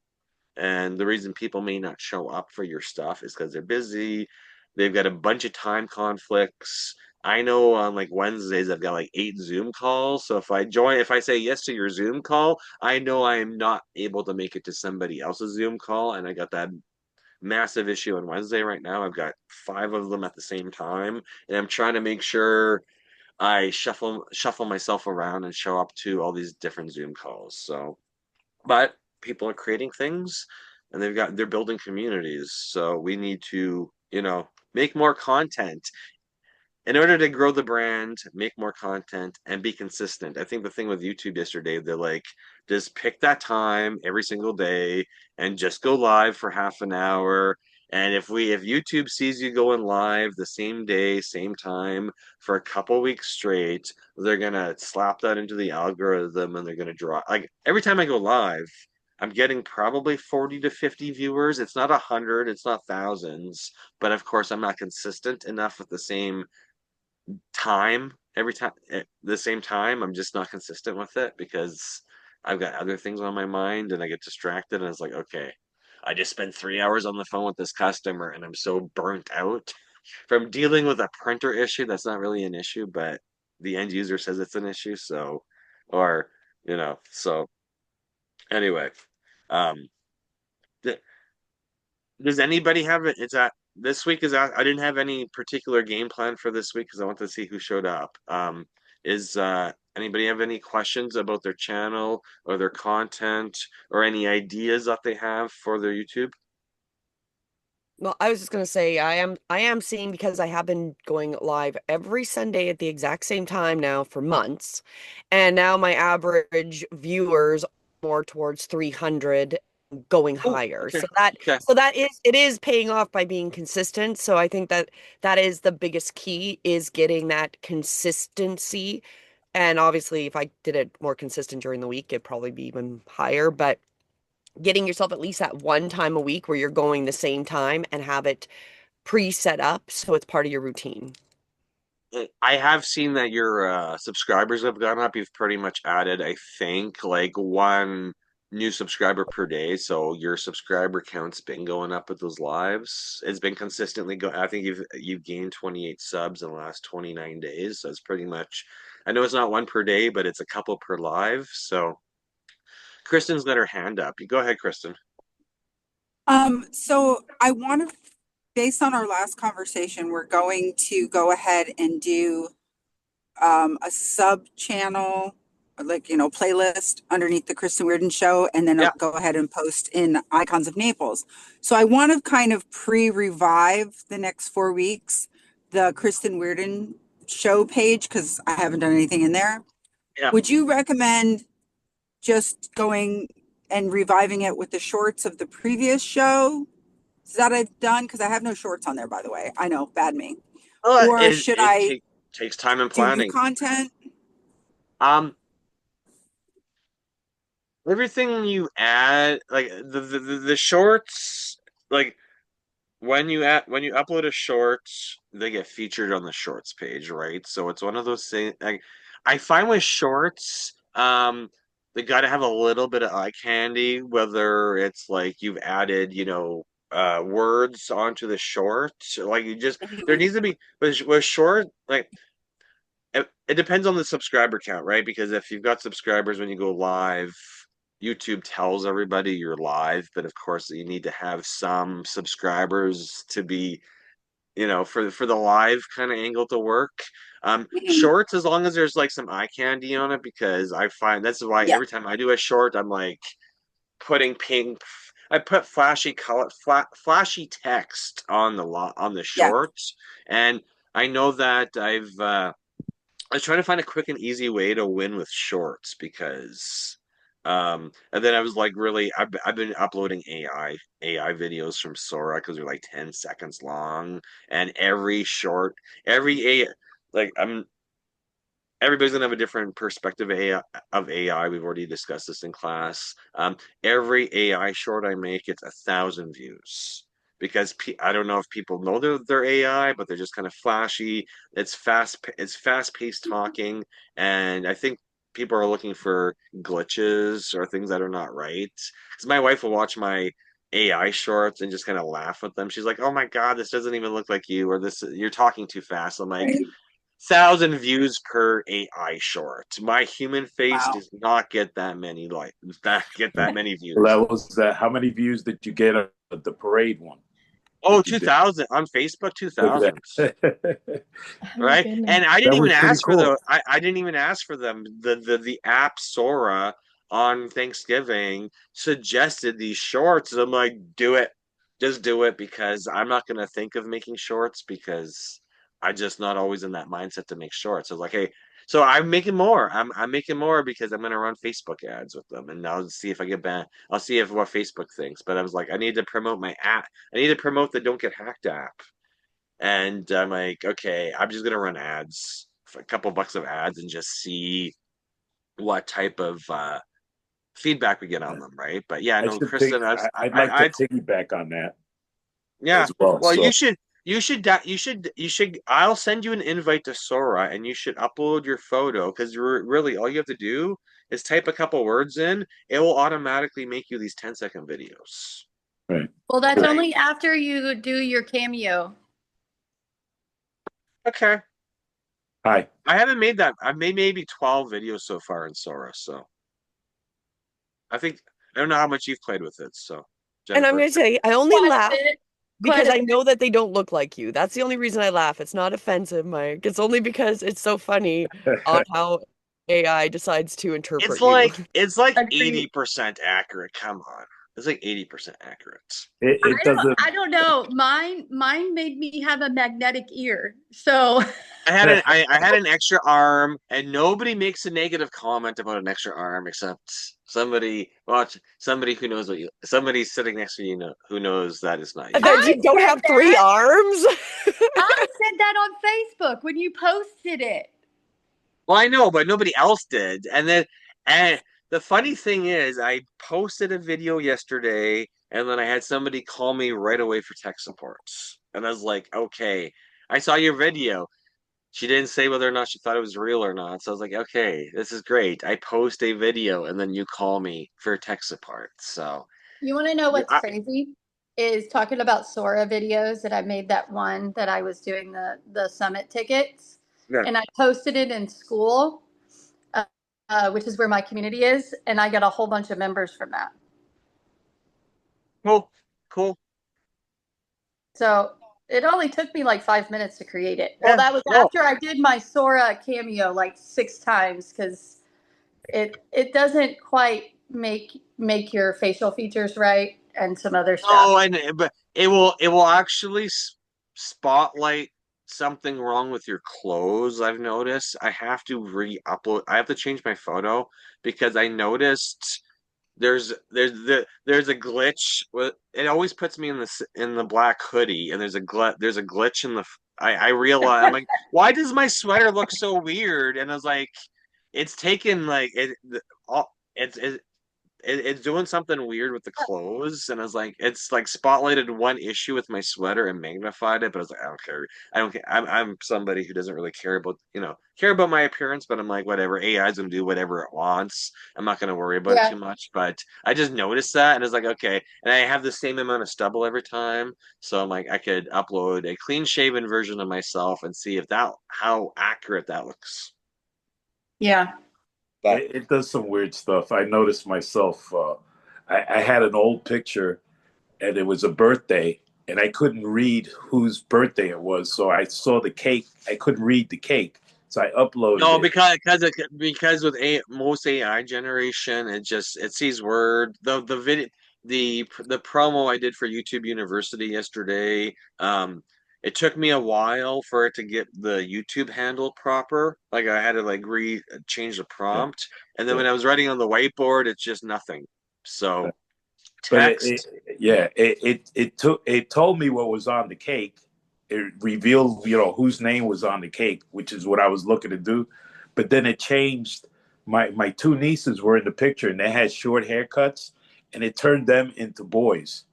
And the reason people may not show up for your stuff is because they're busy. They've got a bunch of time conflicts. I know on like Wednesdays, I've got like 8 Zoom calls. So if I say yes to your Zoom call, I know I am not able to make it to somebody else's Zoom call. And I got that massive issue on Wednesday right now. I've got 5 of them at the same time. And I'm trying to make sure I shuffle myself around and show up to all these different Zoom calls. So but people are creating things and they're building communities. So we need to, make more content in order to grow the brand, make more content, and be consistent. I think the thing with YouTube yesterday, they're like, just pick that time every single day and just go live for half an hour. And if YouTube sees you going live the same day, same time for a couple weeks straight, they're gonna slap that into the algorithm and they're gonna draw like every time I go live, I'm getting probably 40 to 50 viewers. It's not 100, it's not thousands, but of course I'm not consistent enough with the same time every time at the same time. I'm just not consistent with it because I've got other things on my mind and I get distracted and it's like, okay, I just spent 3 hours on the phone with this customer and I'm so burnt out from dealing with a printer issue that's not really an issue, but the end user says it's an issue. So, or, so anyway, um, does anybody have it? It's at this week is out. I didn't have any particular game plan for this week because I want to see who showed up. Is anybody have any questions about their channel or their content or any ideas that they have for their YouTube? Well, I was just gonna say I am seeing because I have been going live every Sunday at the exact same time now for months, and now my average viewers are more towards 300 going Oh, higher. okay, So that okay. so that is it is paying off by being consistent. So I think that that is the biggest key is getting that consistency. And obviously if I did it more consistent during the week, it'd probably be even higher, but getting yourself at least that one time a week where you're going the same time and have it pre-set up so it's part of your routine. I have seen that your subscribers have gone up. You've pretty much added, I think, like one new subscriber per day. So your subscriber count's been going up with those lives. It's been consistently going. I think you've gained 28 subs in the last 29 days. So it's pretty much. I know it's not one per day, but it's a couple per live. So Kristen's got her hand up. You go ahead, Kristen. So I want to, based on our last conversation, we're going to go ahead and do a sub channel, like, playlist underneath the Kristen Weirden show, and then Yeah, I'll go ahead and post in Icons of Naples. So I want to kind of pre-revive the next 4 weeks, the Kristen Weirden show page, because I haven't done anything in there. yeah. Would you recommend just going and reviving it with the shorts of the previous show that I've done? Because I have no shorts on there, by the way. I know, bad me. Or It should it I take. Takes time and do your planning. content? Um, everything you add, like the shorts, like when you upload a short, they get featured on the shorts page, right? So it's one of those things. Like I find with shorts, they got to have a little bit of eye candy, whether it's like you've added, words onto the short. Like you just there Mhm. needs to be with short, like it depends on the subscriber count, right? Because if you've got subscribers when you go live, YouTube tells everybody you're live, but of course you need to have some subscribers to be, for the live kind of angle to work. Mhm. Shorts, as long as there's like some eye candy on it, because I find that's why Yeah. every time I do a short, I'm like putting pink. I put flashy color, flashy text on the Yeah. shorts, and I know that I was trying to find a quick and easy way to win with shorts because and then I was like really I've been uploading AI videos from Sora because they're like 10 seconds long, and every AI, like I'm everybody's gonna have a different perspective of AI. We've already discussed this in class. Every AI short I make, it's 1,000 views because I don't know if people know they're AI, but they're just kind of flashy. It's fast paced talking, and I think people are looking for glitches or things that are not right. Because my wife will watch my AI shorts and just kind of laugh at them. She's like, "Oh my God, this doesn't even look like you," or "This you're talking too fast." I'm like, Right. 1,000 views per AI short. My human face Wow. does not get that many Well, views. that was how many views did you get at the parade one Oh, that you did? 2,000 on Facebook, Look 2,000. at that. Oh my Right? goodness. And I didn't That even was pretty ask for cool. I didn't even ask for them. The app Sora on Thanksgiving suggested these shorts. And I'm like, do it. Just do it because I'm not gonna think of making shorts because I just not always in that mindset to make shorts. I was like, hey, so I'm making more. I'm making more because I'm gonna run Facebook ads with them and I'll see if I get banned. I'll see if what Facebook thinks. But I was like, I need to promote my app. I need to promote the Don't Get Hacked app. And I'm like, okay, I'm just gonna run ads, for a couple bucks of ads, and just see what type of feedback we get on them, right? But yeah, I no, should think Kristen, I'd like to I, piggyback on that yeah. as well. Well, So you should. I'll send you an invite to Sora, and you should upload your photo because really all you have to do is type a couple words in. It will automatically make you these 10-second videos. right, Well, that's cool. Right? only after you do your cameo. Okay. Hi. I haven't made that. I've made maybe 12 videos so far in Sora, so. I don't know how much you've played with it, so And I'm Jennifer. going to say, I only Quite a laugh bit. Quite because a I bit. know that they don't look like you. That's the only reason I laugh. It's not offensive, Mike. It's only because it's so funny on how AI decides to It's interpret you. like it's like Agreed. 80% accurate. Come on. It's like 80% accurate. It doesn't. I don't know. Mine made me have a magnetic ear. So I had an extra arm, and nobody makes a negative comment about an extra arm except somebody who knows somebody sitting next to you who knows that is not you. That I you don't said have three that. arms. I said that on Facebook when you posted it. Well, I know, but nobody else did. And the funny thing is, I posted a video yesterday, and then I had somebody call me right away for tech supports. And I was like, okay, I saw your video. She didn't say whether or not she thought it was real or not. So I was like, okay, this is great. I post a video, and then you call me for tech support. So, You want to know yeah, what's crazy? Is talking about Sora videos that I made that one that I was doing the summit tickets, yeah, and I posted it in school, uh, which is where my community is, and I got a whole bunch of members from that. cool, cool. So it only took me like 5 minutes to create it. Well, Yeah, that was no, after I did my Sora cameo like 6 times because it doesn't quite make your facial features right and some other stuff. no, and but it will actually spotlight something wrong with your clothes. I've noticed. I have to re-upload. I have to change my photo because I noticed there's a glitch with it always puts me in the black hoodie and there's a glitch in the I realize I'm like why does my sweater look so weird and I was like it's taken like all it's it's doing something weird with the clothes, and I was like, it's like spotlighted one issue with my sweater and magnified it. But I was like, I don't care. I don't care. I'm somebody who doesn't really care about care about my appearance, but I'm like, whatever. AI's gonna do whatever it wants. I'm not gonna worry about it Yeah. too much. But I just noticed that, and it's like, okay. And I have the same amount of stubble every time, so I'm like, I could upload a clean shaven version of myself and see if that how accurate that looks. Yeah. But It does some weird stuff. I noticed myself. I had an old picture, and it was a birthday, and I couldn't read whose birthday it was. So I saw the cake. I couldn't read the cake, so I uploaded no, it. because with most AI generation, it sees word the video the promo I did for YouTube University yesterday. It took me a while for it to get the YouTube handle proper. Like I had to like re change the Yeah, prompt, and then yeah. when I was writing on the whiteboard, it's just nothing. So But text. yeah, it told me what was on the cake. It revealed, whose name was on the cake, which is what I was looking to do. But then it changed. My two nieces were in the picture, and they had short haircuts, and it turned them into boys.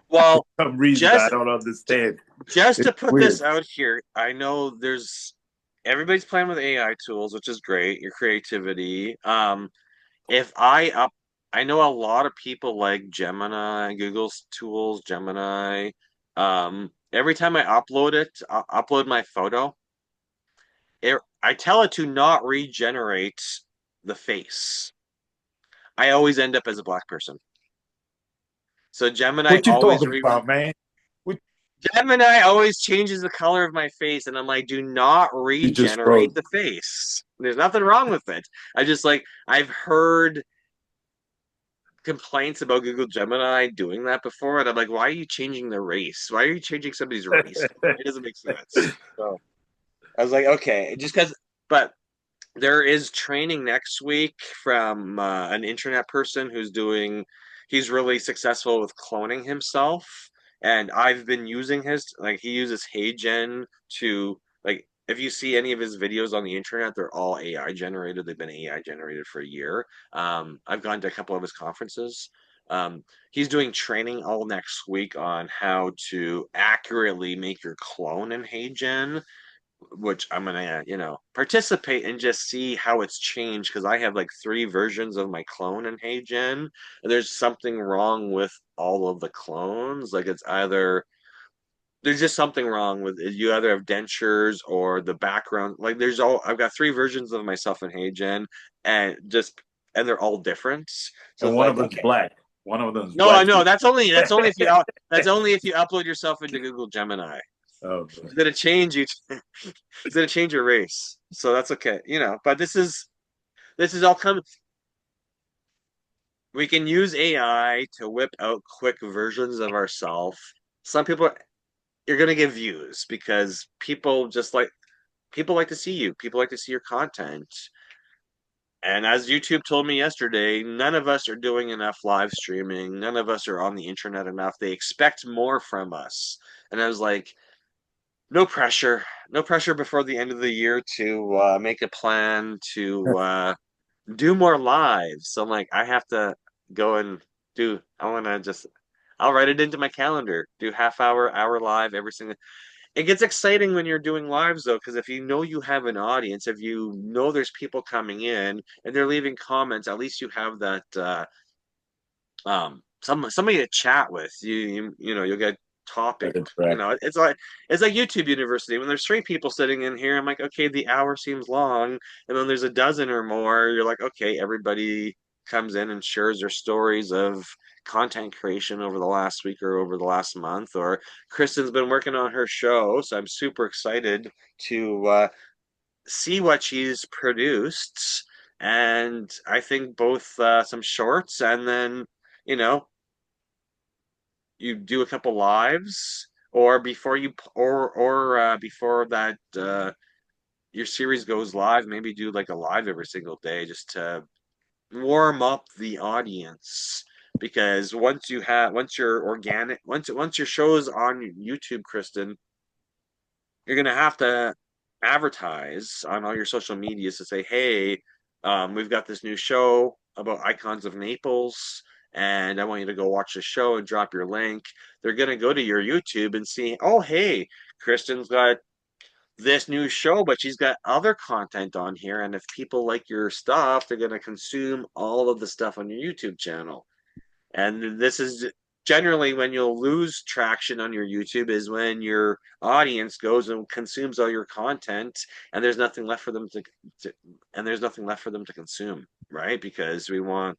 Well, For some reason I just don't understand. just It's to put this weird. out here, I know there's everybody's playing with AI tools, which is great, your creativity. If I up I know a lot of people like Gemini, Google's tools, Gemini. Every time I upload my photo, I tell it to not regenerate the face. I always end up as a black person. So What you talking about, man? What Gemini always changes the color of my face, and I'm like, do not you just regenerate froze? the face. There's nothing wrong with it. I just like I've heard complaints about Google Gemini doing that before, and I'm like, why are you changing the race? Why are you changing somebody's race? It doesn't make sense. So I was like, okay, just because, but there is training next week from an internet person he's really successful with cloning himself. And I've been using he uses HeyGen to, like, if you see any of his videos on the internet, they're all AI generated. They've been AI generated for a year. I've gone to a couple of his conferences. He's doing training all next week on how to accurately make your clone in HeyGen, which I'm gonna, participate and just see how it's changed because I have like three versions of my clone in HeyGen, and there's something wrong with all of the clones. Like it's either there's just something wrong with it. You either have dentures or the background. Like I've got three versions of myself in HeyGen, and they're all different. So And it's one like of them's okay, black. One of them's no, I black. know that's only if that's only if you upload yourself into Google Gemini. Oh, It's gonna change you. It's gonna change your race, so that's okay. But this is all coming. We can use AI to whip out quick versions of ourselves. Some people you're gonna get views because people like to see you. People like to see your content. And as YouTube told me yesterday, none of us are doing enough live streaming. None of us are on the internet enough. They expect more from us. And I was like, no pressure. No pressure before the end of the year to make a plan to do more lives. So I'm like, I have to go and I want to I'll write it into my calendar. Do hour live every single. It gets exciting when you're doing lives though, because if you know you have an audience, if you know there's people coming in and they're leaving comments, at least you have that somebody to chat with. You'll get that topic. interaction. It's like YouTube University. When there's three people sitting in here, I'm like, okay, the hour seems long, and then there's a dozen or more. You're like, okay, everybody comes in and shares their stories of content creation over the last week or over the last month. Or Kristen's been working on her show, so I'm super excited to see what she's produced. And I think both some shorts and then you know you do a couple lives or before you or before that your series goes live, maybe do like a live every single day just to warm up the audience because once your show is on YouTube, Kristen, you're gonna have to advertise on all your social medias to say, "Hey, we've got this new show about icons of Naples, and I want you to go watch the show and drop your link." They're gonna go to your YouTube and see, "Oh, hey, Kristen's got this new show, but she's got other content on here, and if people like your stuff, they're gonna consume all of the stuff on your YouTube channel." And this is generally when you'll lose traction on your YouTube is when your audience goes and consumes all your content and there's nothing left for them to and there's nothing left for them to consume, right? Because we want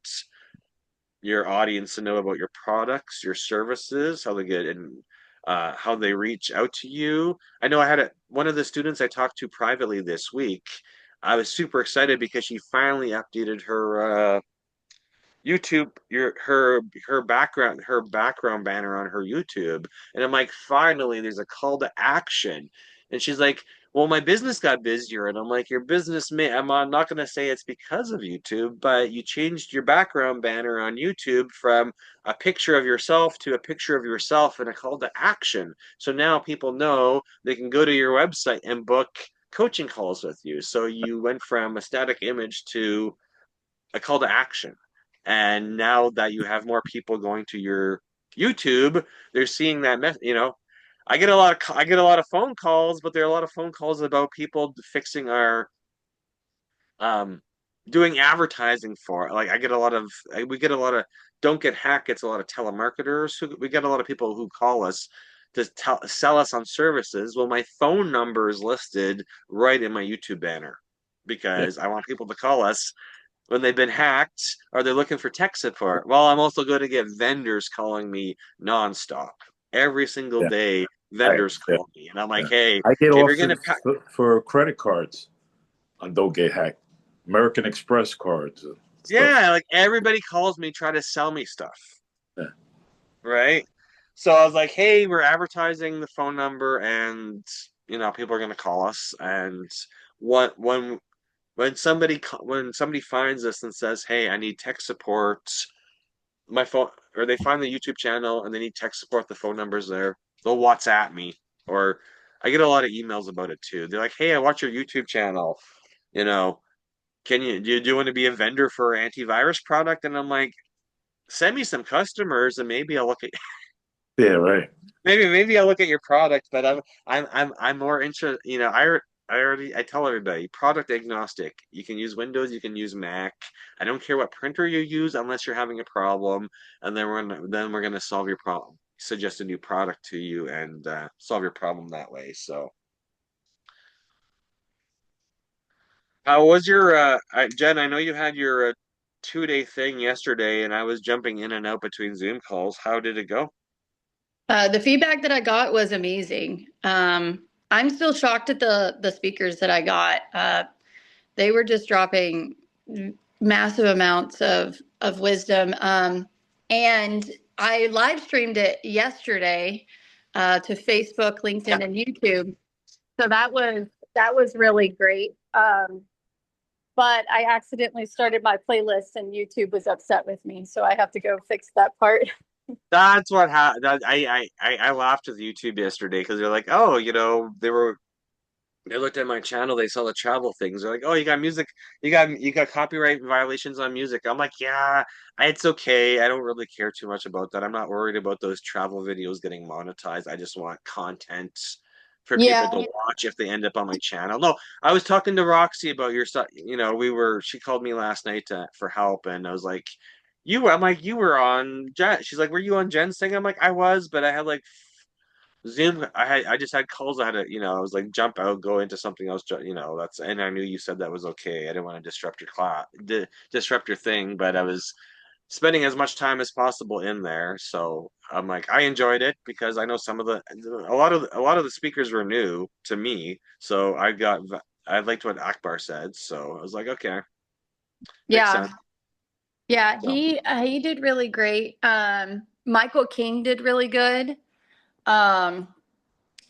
your audience to know about your products, your services, how they get and how they reach out to you. I know I had one of the students I talked to privately this week. I was super excited because she finally updated her YouTube, her background banner on her YouTube, and I'm like, finally, there's a call to action, and she's like, well, my business got busier, and I'm like, your business may, I'm not going to say it's because of YouTube, but you changed your background banner on YouTube from a picture of yourself to a picture of yourself and a call to action, so now people know they can go to your website and book coaching calls with you. So you went from a static image to a call to action. And now that you have more people going to your YouTube, they're seeing that I get a lot of phone calls, but there are a lot of phone calls about people fixing our um doing advertising for. Like I get a lot of we get a lot of don't get hacked. It's a lot of telemarketers who we get a lot of people who call us to sell us on services. Well, my phone number is listed right in my YouTube banner Yeah. because I want people to call us when they've been hacked or they're looking for tech support. Well, I'm also going to get vendors calling me nonstop. Every single Yeah. day, I, vendors yeah. call me. And I'm like, Yeah. hey, I get if you're going to, offers for credit cards on Don't Get Hacked, American Express cards and stuff. yeah, like everybody calls me, try to sell me stuff. Yeah. Right. So I was like, hey, we're advertising the phone number and, people are going to call us. And what, when somebody finds us and says, hey, I need tech support, my phone, or they find the YouTube channel and they need tech support, the phone number's there. They'll WhatsApp me, or I get a lot of emails about it too. They're like, "Hey, I watch your YouTube channel. You know, do you want to be a vendor for an antivirus product?" And I'm like, "Send me some customers, and maybe I'll look at Yeah, right. maybe I'll look at your product." But I'm more interested. I tell everybody product agnostic. You can use Windows, you can use Mac. I don't care what printer you use unless you're having a problem, and then we're gonna solve your problem. Suggest a new product to you and solve your problem that way. So, how was your Jen? I know you had your 2-day thing yesterday, and I was jumping in and out between Zoom calls. How did it go? The feedback that I got was amazing. I'm still shocked at the speakers that I got. They were just dropping massive amounts of wisdom. And I live streamed it yesterday to Facebook, Yeah. LinkedIn, and YouTube. So that was really great. But I accidentally started my playlist and YouTube was upset with me, so I have to go fix that part. That's what happened. I laughed with YouTube yesterday because they're like, oh, they looked at my channel, they saw the travel things. They're like, oh, you got music, you got copyright violations on music. I'm like, yeah, it's okay. I don't really care too much about that. I'm not worried about those travel videos getting monetized. I just want content for people to Yeah, watch if they end up on my channel. No, I was talking to Roxy about your stuff. She called me last night for help, and I was like, I'm like, you were on Jen. She's like, were you on Jen's thing? I'm like, I was, but I had like Zoom, I just had calls. I had to, I was like jump out, go into something else. And I knew you said that was okay. I didn't want to disrupt your class, disrupt your thing, but I was spending as much time as possible in there. So I'm like, I enjoyed it because I know a lot of the speakers were new to me. So I liked what Akbar said. So I was like, okay, makes yeah, sense. yeah. So He did really great. Michael King did really good. Um,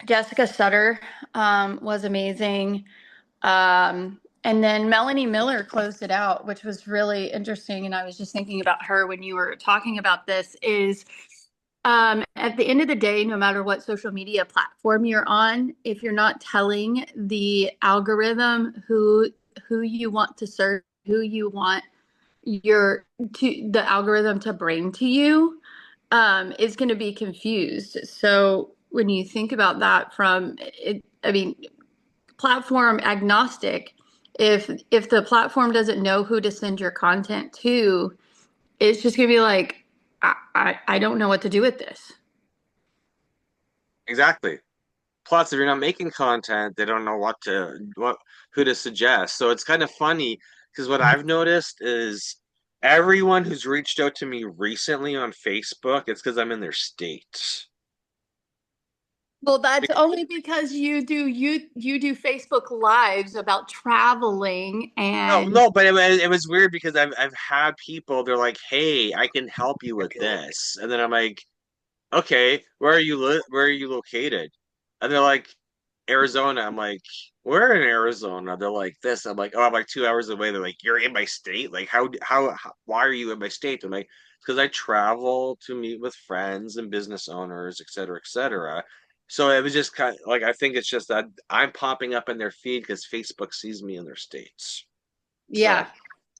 Jessica Sutter was amazing. And then Melanie Miller closed it out, which was really interesting. And I was just thinking about her when you were talking about this is at the end of the day, no matter what social media platform you're on, if you're not telling the algorithm who you want to serve, who you want the algorithm to bring to you, is going to be confused. So when you think about that from it, I mean, platform agnostic, if the platform doesn't know who to send your content to, it's just gonna be like, I don't know what to do with this. Exactly. Plus, if you're not making content, they don't know who to suggest. So it's kind of funny because what I've noticed is everyone who's reached out to me recently on Facebook, it's because I'm in their state. Well, that's only because you do Facebook lives about traveling No, and no, but it was weird because I've had people, they're like, "Hey, I can help you with this," and then I'm like, "Okay, where are you located?" And they're like, Arizona. I'm like, "Where in Arizona?" They're like, "This." I'm like, "Oh, I'm like 2 hours away." They're like, "You're in my state? Like, why are you in my state?" I'm like, "Because I travel to meet with friends and business owners, et cetera, et cetera." So it was just kind of like I think it's just that I'm popping up in their feed because Facebook sees me in their states. yeah. So,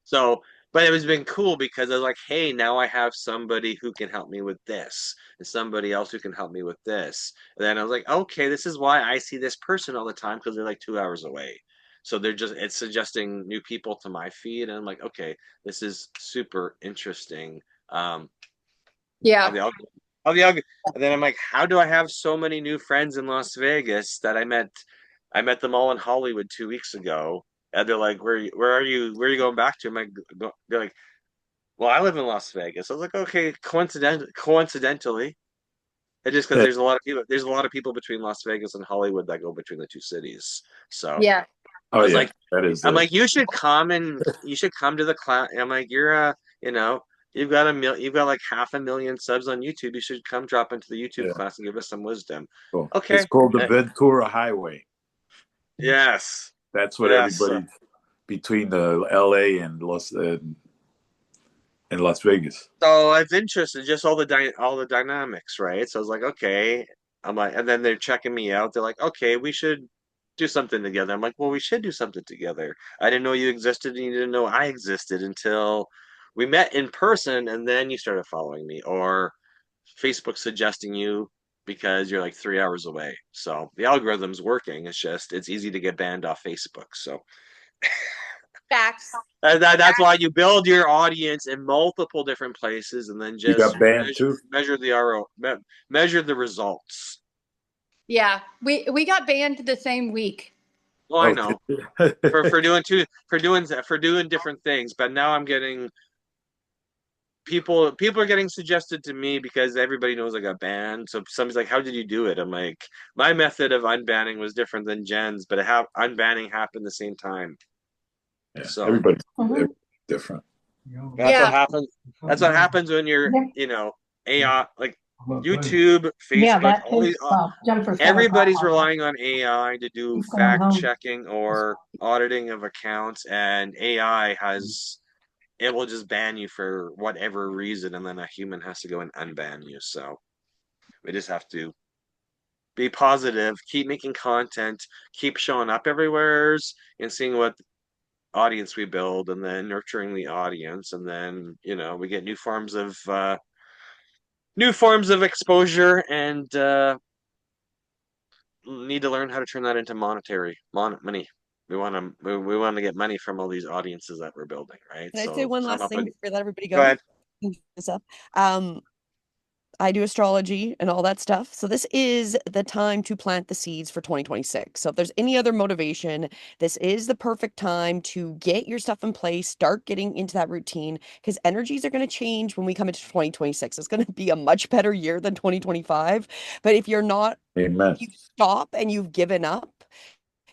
so, but it was been cool because I was like, hey, now I have somebody who can help me with this, and somebody else who can help me with this. And then I was like, okay, this is why I see this person all the time because they're like 2 hours away. So it's suggesting new people to my feed, and I'm like, okay, this is super interesting. How Yeah. the how the and then I'm like, how do I have so many new friends in Las Vegas that I met them all in Hollywood 2 weeks ago, and they're like, where are you going back to? They're like, well, I live in Las Vegas. I was like, okay, coincidentally, it's just because Yeah. there's a lot of people between Las Vegas and Hollywood that go between the two cities. So Yeah. I Oh was yeah, like, that is I'm like, you should come to the class. I'm like, you know, you've got like 500,000 subs on YouTube. You should come drop into the YouTube yeah. class and give us some wisdom. Cool. It's Okay. called the Ventura Highway. Yes. That's what Yes. everybody between the L.A. and Las Vegas. So I was interested, just all the dynamics, right? So I was like, okay. I'm like, and then they're checking me out. They're like, okay, we should do something together. I'm like, well, we should do something together. I didn't know you existed, and you didn't know I existed until we met in person, and then you started following me, or Facebook suggesting you because you're like 3 hours away. So the algorithm's working. It's easy to get banned off Facebook. So Facts. that's why you build your audience in multiple different places and then You just got banned too. measure the RO, measure the results. Yeah. We got banned the same week. Well, I Oh, know did for doing different things, but now I'm getting people are getting suggested to me because everybody knows I got banned. So somebody's like, "How did you do it?" I'm like, "My method of unbanning was different than Jen's, but unbanning happened the same time." yeah, So everybody's different. that's what Yeah. happens. That's what happens when you're, AI, like YouTube, Yeah, Facebook, that is Jennifer's got a everybody's problem. relying on AI to do He's going fact home. checking or auditing of accounts, and AI it will just ban you for whatever reason, and then a human has to go and unban you. So we just have to be positive, keep making content, keep showing up everywheres, and seeing what audience we build, and then nurturing the audience, and then we get new forms of exposure, and need to learn how to turn that into money. We want to get money from all these audiences that we're building, right? Can I say So one come last up thing with before I let everybody go go? ahead. This up. I do astrology and all that stuff. So this is the time to plant the seeds for 2026. So if there's any other motivation, this is the perfect time to get your stuff in place, start getting into that routine because energies are going to change when we come into 2026. It's going to be a much better year than 2025. But if you're not, Amen. you stop and you've given up,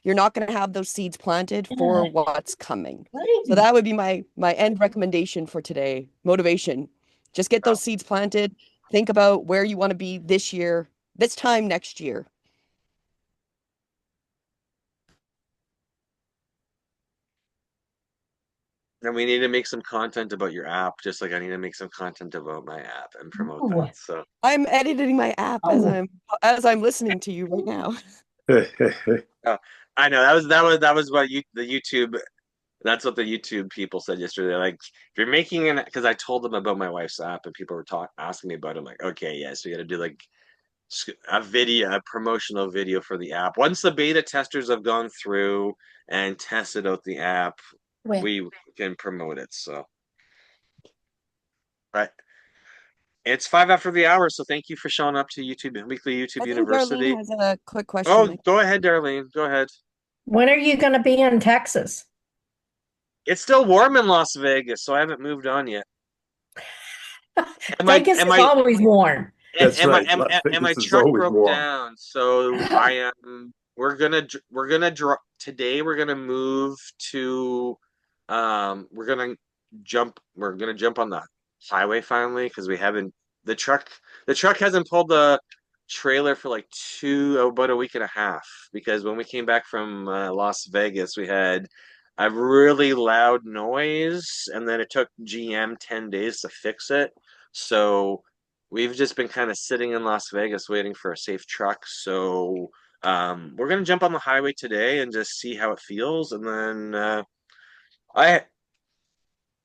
you're not going to have those seeds planted for what's coming. So that would be my end recommendation for today. Motivation. Just get those seeds planted. Think about where you want to be this year, this time next year. And we need to make some content about your app, just like I need to make some content about my app and promote Oh, that. So, I'm editing my app oh, as I'm listening to you right now. oh, I know that was what the YouTube. That's what the YouTube people said yesterday. Like, if you're making an, because I told them about my wife's app, and people were asking me about it. I'm like, okay, yeah, so you got to do like a video, a promotional video for the app. Once the beta testers have gone through and tested out the app, wait. we can promote it. So, but it's 5 after the hour, so thank you for showing up to YouTube Weekly YouTube I think Darlene University. has a quick question. Oh, go ahead, Darlene. Go ahead. When are you going to be in Texas? It's still warm in Las Vegas, so I haven't moved on yet. Am I Vegas am is I always warm. That's and my right. Las and my Vegas is truck always broke warm. down, so I am. We're gonna drop today. We're gonna move to. We're gonna jump on the highway finally because we haven't. The truck the truck hasn't pulled the trailer for like about a week and a half because when we came back from Las Vegas, we had a really loud noise, and then it took GM 10 days to fix it. So we've just been kind of sitting in Las Vegas waiting for a safe truck. So we're gonna jump on the highway today and just see how it feels, and then I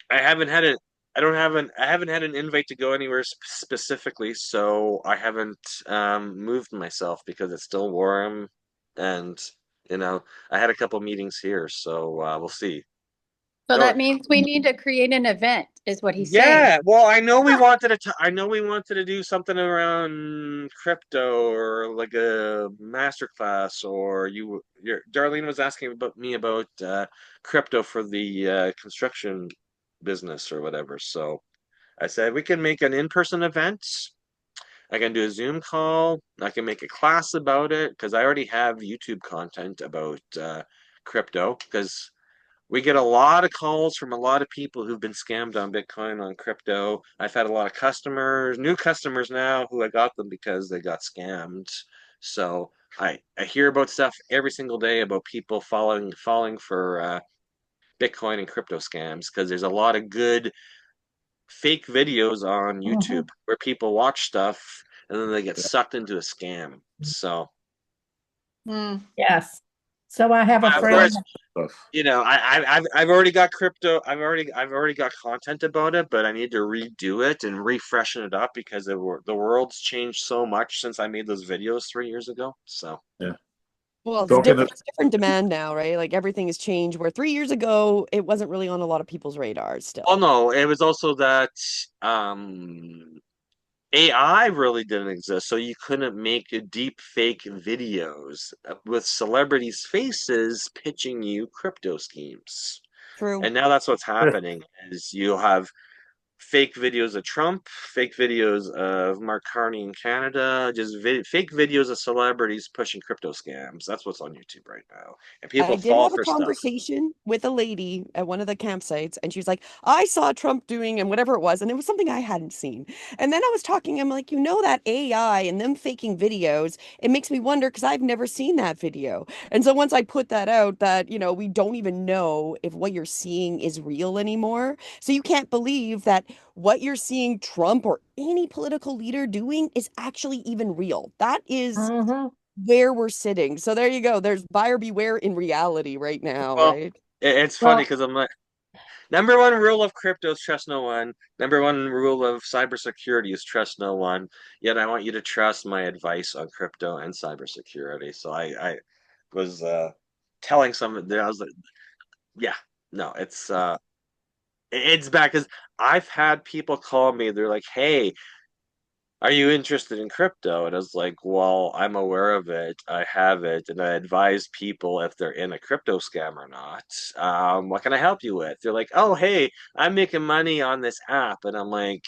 I haven't had it. I haven't had an invite to go anywhere specifically, so I haven't moved myself because it's still warm, and you know I had a couple meetings here, so we'll see. So No, that means we need to create an event, is what he's saying. yeah, well, I know we wanted to do something around crypto or like a master class, or Darlene was asking about me about crypto for the construction business or whatever. So I said we can make an in-person event. I can do a Zoom call. I can make a class about it because I already have YouTube content about crypto because we get a lot of calls from a lot of people who've been scammed on Bitcoin, on crypto. I've had a lot of customers, new customers now who I got them because they got scammed. So I hear about stuff every single day about people falling for Bitcoin and crypto scams because there's a lot of good fake videos on Mhm. YouTube where people watch stuff and then they get sucked into a scam. So Hmm. Yes. So I have a friend. whereas Stuff. I've already got crypto. I've already got content about it, but I need to redo it and refreshen it up because the world's changed so much since I made those videos 3 years ago. So, Yeah. Well, Talking to, it's different demand now, right? Like everything has changed. Where 3 years ago, it wasn't really on a lot of people's radars oh still. no, it was also that um, AI really didn't exist, so you couldn't make deep fake videos with celebrities' faces pitching you crypto schemes. True. And now that's what's happening is you have fake videos of Trump, fake videos of Mark Carney in Canada, just fake videos of celebrities pushing crypto scams. That's what's on YouTube right now. And people I did fall have a for stuff. conversation with a lady at one of the campsites, and she was like, I saw Trump doing and whatever it was, and it was something I hadn't seen. And then I was talking, I'm like, that AI and them faking videos, it makes me wonder because I've never seen that video. And so once I put that out, that, we don't even know if what you're seeing is real anymore. So you can't believe that what you're seeing Trump or any political leader doing is actually even real. That is Mhm. where we're sitting. So there you go. There's buyer beware in reality right now, Well, right? it's funny Well, because I'm like, number one rule of crypto is trust no one. Number one rule of cybersecurity is trust no one. Yet I want you to trust my advice on crypto and cybersecurity. So I was telling someone there, I was like, yeah, no, it's bad because I've had people call me. They're like, "Hey, are you interested in crypto?" And I was like, "Well, I'm aware of it. I have it, and I advise people if they're in a crypto scam or not. What can I help you with?" They're like, "Oh, hey, I'm making money on this app," and I'm like,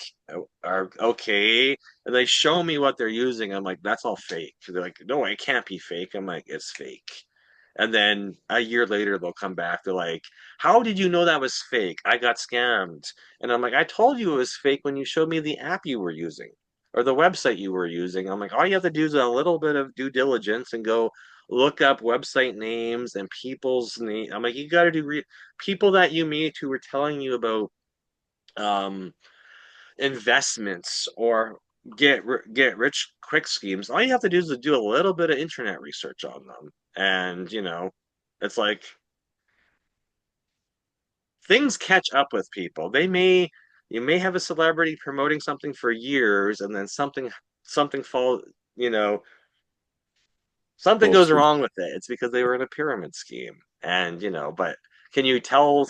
Okay." And they show me what they're using. I'm like, "That's all fake." They're like, "No, it can't be fake." I'm like, "It's fake." And then a year later, they'll come back. They're like, "How did you know that was fake? I got scammed." And I'm like, "I told you it was fake when you showed me the app you were using or the website you were using." I'm like, all you have to do is a little bit of due diligence and go, look up website names and people's name. I'm like, you got to do people that you meet who were telling you about um investments or get rich quick schemes. All you have to do is to do a little bit of internet research on them, and it's like things catch up with people. You may have a celebrity promoting something for years, and then something fall, you know, something Falls goes through. wrong with it. It's because they were in a pyramid scheme. And, but can you tell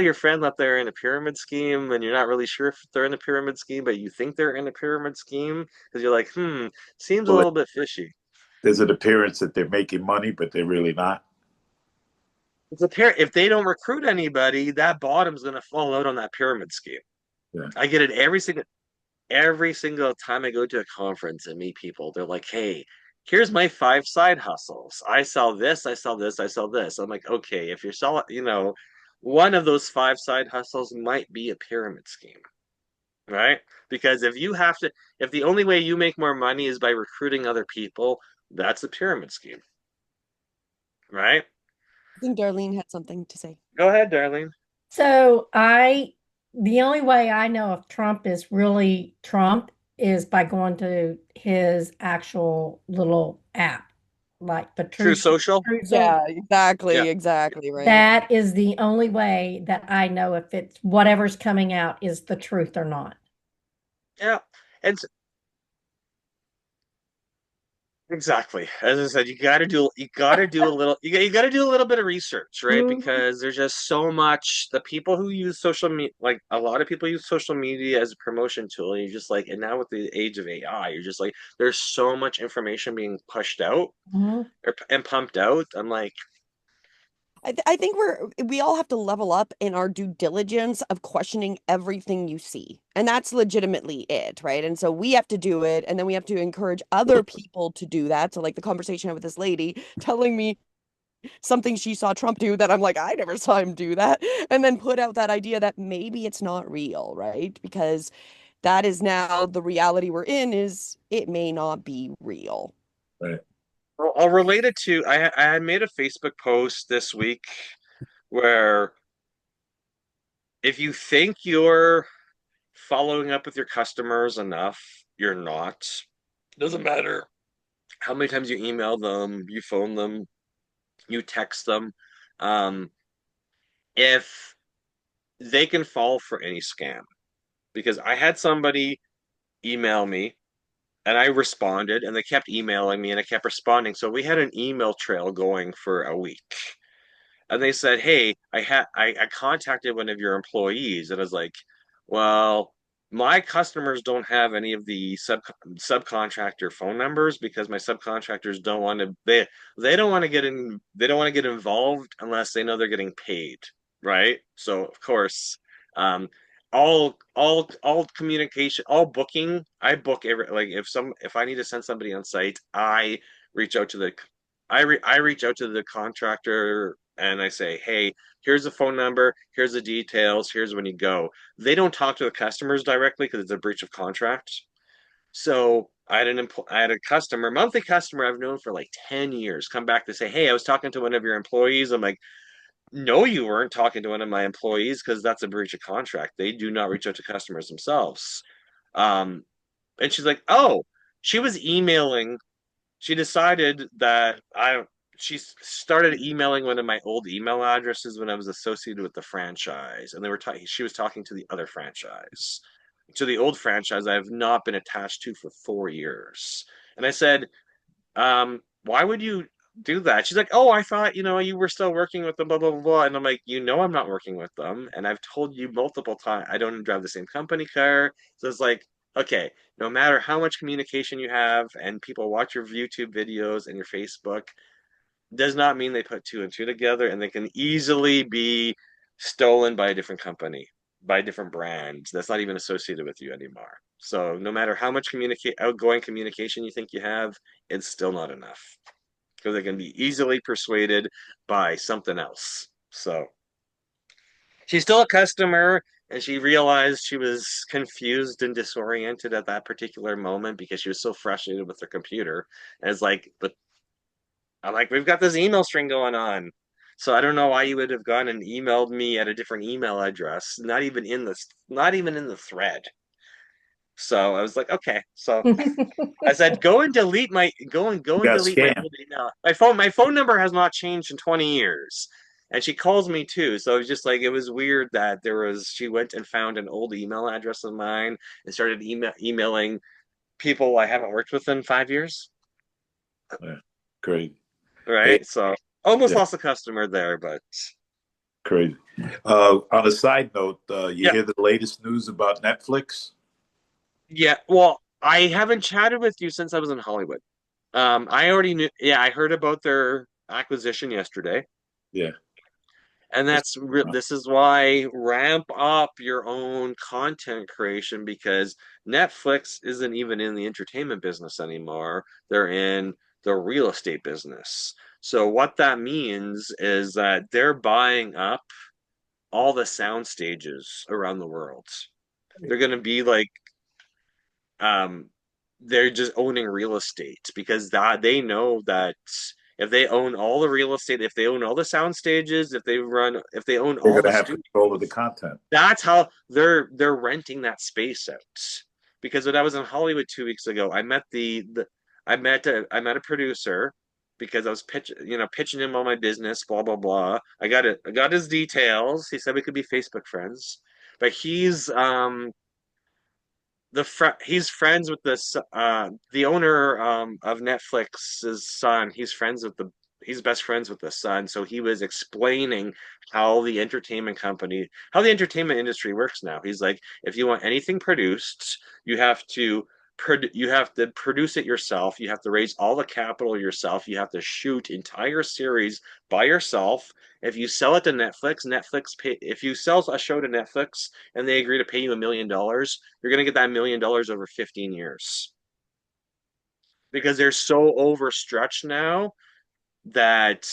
your friend that they're in a pyramid scheme and you're not really sure if they're in a pyramid scheme, but you think they're in a pyramid scheme because you're like, seems a Well, little bit fishy. there's an appearance that they're making money, but they're really not. It's a if they don't recruit anybody, that bottom's gonna fall out on that pyramid scheme. Yeah. I get it every single time I go to a conference and meet people. They're like, "Hey, here's my 5 side hustles. I sell this, I sell this, I sell this." I'm like, "Okay, if you're selling, one of those 5 side hustles might be a pyramid scheme, right? Because if the only way you make more money is by recruiting other people, that's a pyramid scheme, right?" I think Darlene had something to say. Go ahead, Darlene. So the only way I know if Trump is really Trump is by going to his actual little app, like the True Social. Truth Social. Yeah, Yeah, exactly, right. That is the only way that I know if it's whatever's coming out is the truth or not. yeah. And exactly. As I said, you got to do a little bit of research, right? Mhm. Because there's just so much the people who use social media, like a lot of people use social media as a promotion tool. And you're just like, and now with the age of AI, you're just like, there's so much information being pushed out Mhm. and pumped out. I'm like, I think we all have to level up in our due diligence of questioning everything you see. And that's legitimately it, right? And so we have to do it, and then we have to encourage other people to do that. So like the conversation I had with this lady telling me something she saw Trump do that I'm like, I never saw him do that. And then put out that idea that maybe it's not real, right? Because that is now the reality we're in is it may not be real. Right. I'll relate it to I had made a Facebook post this week where if you think you're following up with your customers enough, you're not. Doesn't matter how many times you email them, you phone them, you text them. Um, if they can fall for any scam, because I had somebody email me and I responded, and they kept emailing me and I kept responding. So we had an email trail going for a week. And they said, "Hey, I contacted one of your employees," and I was like, "Well, my customers don't have any of the subcontractor phone numbers because my subcontractors don't want to they don't want to get involved unless they know they're getting paid, right? So of course, um, all communication, all booking, I book every like if I need to send somebody on site, reach out to the I reach out to the contractor and I say, "Hey, here's the phone number, here's the details, here's when you go." They don't talk to the customers directly because it's a breach of contract. So I had a customer, monthly customer I've known for like 10 years, come back to say, "Hey, I was talking to one of your employees." I'm like, "No, you weren't talking to one of my employees because that's a breach of contract. They do not reach out to customers themselves." Um, and she's like, "Oh, she was emailing she decided that she started emailing one of my old email addresses when I was associated with the franchise, and she was talking to the other franchise, to the old franchise I have not been attached to for 4 years." And I said, "Why would you do that?" She's like, "Oh, I thought, you were still working with them, blah, blah, blah, blah." And I'm like, I'm not working with them. And I've told you multiple times, I don't drive the same company car. So it's like, okay, no matter how much communication you have and people watch your YouTube videos and your Facebook, does not mean they put two and two together, and they can easily be stolen by a different company, by different brands that's not even associated with you anymore. So no matter how much outgoing communication you think you have, it's still not enough because they can be easily persuaded by something else. So she's still a customer, and she realized she was confused and disoriented at that particular moment because she was so frustrated with her computer. And it's like, but I'm like, we've got this email string going on. So I don't know why you would have gone and emailed me at a different email address, not even in the thread. So I was like, okay. So I said, You go and got delete my scammed. old email. My phone number has not changed in 20 years. And she calls me too. So it was just like it was weird that she went and found an old email address of mine and started emailing people I haven't worked with in 5 years. Yeah, crazy. Hey, Right? So almost yeah, lost a customer there, but crazy. On a side note, you yeah. hear the latest news about Netflix? Yeah. Well, I haven't chatted with you since I was in Hollywood. I already knew, yeah, I heard about their acquisition yesterday. Yeah. And this is why ramp up your own content creation because Netflix isn't even in the entertainment business anymore. They're in the real estate business. So what that means is that they're buying up all the sound stages around the world. They're going to be like um they're just owning real estate because that they know that if they own all the real estate, if they own all the sound stages, if they own They're all going the to have studios, control of the content. that's how they're renting that space out. Because when I was in Hollywood 2 weeks ago, I met a producer because I was pitching him all my business, blah blah blah. I got his details. He said we could be Facebook friends, but he's friends with the owner of Netflix's son. He's best friends with the son. So he was explaining how the entertainment industry works now. He's like, if you want anything produced, you have to you have to produce it yourself. You have to raise all the capital yourself. You have to shoot entire series by yourself. If you sell it to if you sell a show to Netflix and they agree to pay you $1 million, you're going to get that $1 million over 15 years because they're so overstretched now that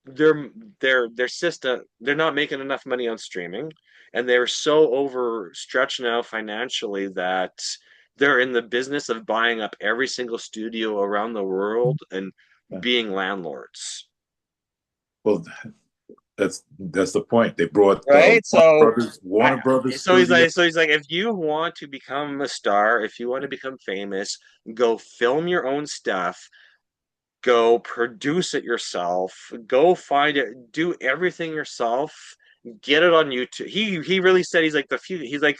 their their system they're not making enough money on streaming, and they're so overstretched now financially that they're in the business of buying up every single studio around the world and Yeah. being landlords. Well, that's the point. They brought Right? Warner Brothers So Studio. he's like, if you want to become a star, if you want to become famous, go film your own stuff, go produce it yourself, go find it, do everything yourself, get it on YouTube. He really said he's like the future. He's like,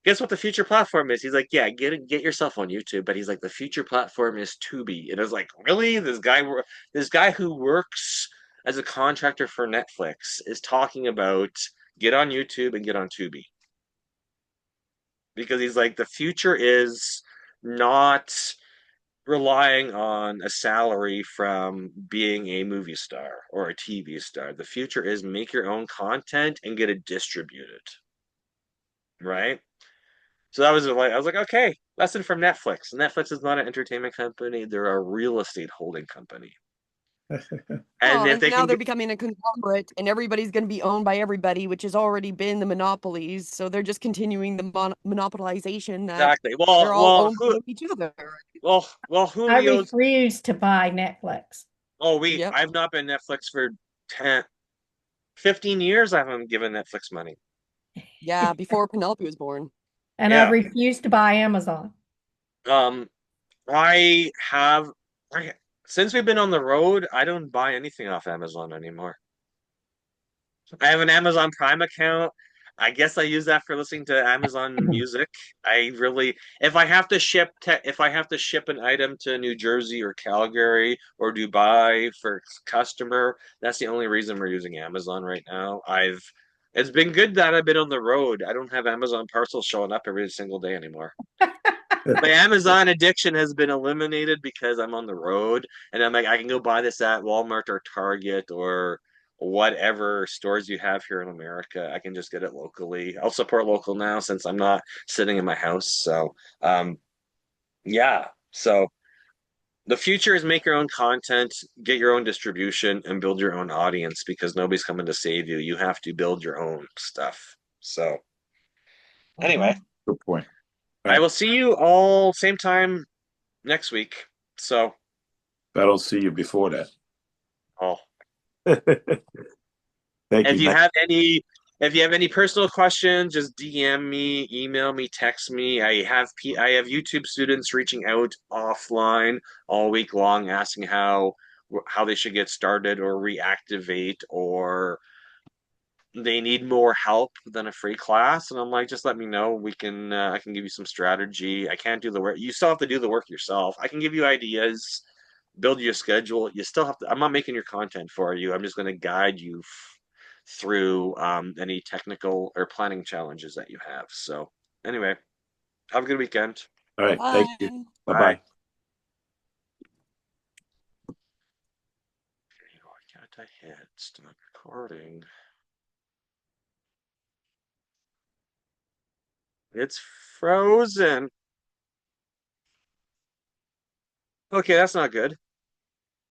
guess what the future platform is? He's like, yeah, get yourself on YouTube, but he's like, the future platform is Tubi. And I was like, really? This guy who works as a contractor for Netflix is talking about get on YouTube and get on Tubi because he's like, the future is not relying on a salary from being a movie star or a TV star. The future is make your own content and get it distributed, right? So that was like I was like, okay, lesson from Netflix. Netflix is not an entertainment company; they're a real estate holding company. And Well, if and they now can they're get becoming a conglomerate, and everybody's going to be owned by everybody, which has already been the monopolies. So they're just continuing the monopolization that exactly, they're all owned by each other. Who I owes? refuse to buy Netflix. Oh, Yep. I've not been Netflix for 10, 15 years. I haven't given Netflix money. Yeah, before Penelope was born. And I Yeah. refuse to buy Amazon. Um, I have I since we've been on the road, I don't buy anything off Amazon anymore. I have an Amazon Prime account. I guess I use that for listening to Amazon Music. If I have to ship an item to New Jersey or Calgary or Dubai for customer, that's the only reason we're using Amazon right now. I've It's been good that I've been on the road. I don't have Amazon parcels showing up every single day anymore. My Amazon addiction has been eliminated because I'm on the road and I'm like, I can go buy this at Walmart or Target or whatever stores you have here in America. I can just get it locally. I'll support local now since I'm not sitting in my house. So, yeah. So the future is make your own content, get your own distribution, and build your own audience because nobody's coming to save you. You have to build your own stuff. So, anyway, Good point. All I right. will see you all same time next week. So, I don't see you before that. Oh, Thank if you, you man. have any if you have any personal questions, just DM me, email me, text me. I have YouTube students reaching out offline all week long asking how they should get started or reactivate or they need more help than a free class. And I'm like, just let me know. I can give you some strategy. I can't do the work. You still have to do the work yourself. I can give you ideas, build your schedule. You still have to, I'm not making your content for you. I'm just going to guide you through any technical or planning challenges that you have. So, anyway, have a good weekend. All right. Thank you. Bye. Bye Bye. bye. Why can't I hit stop recording? It's frozen. Okay, that's not good.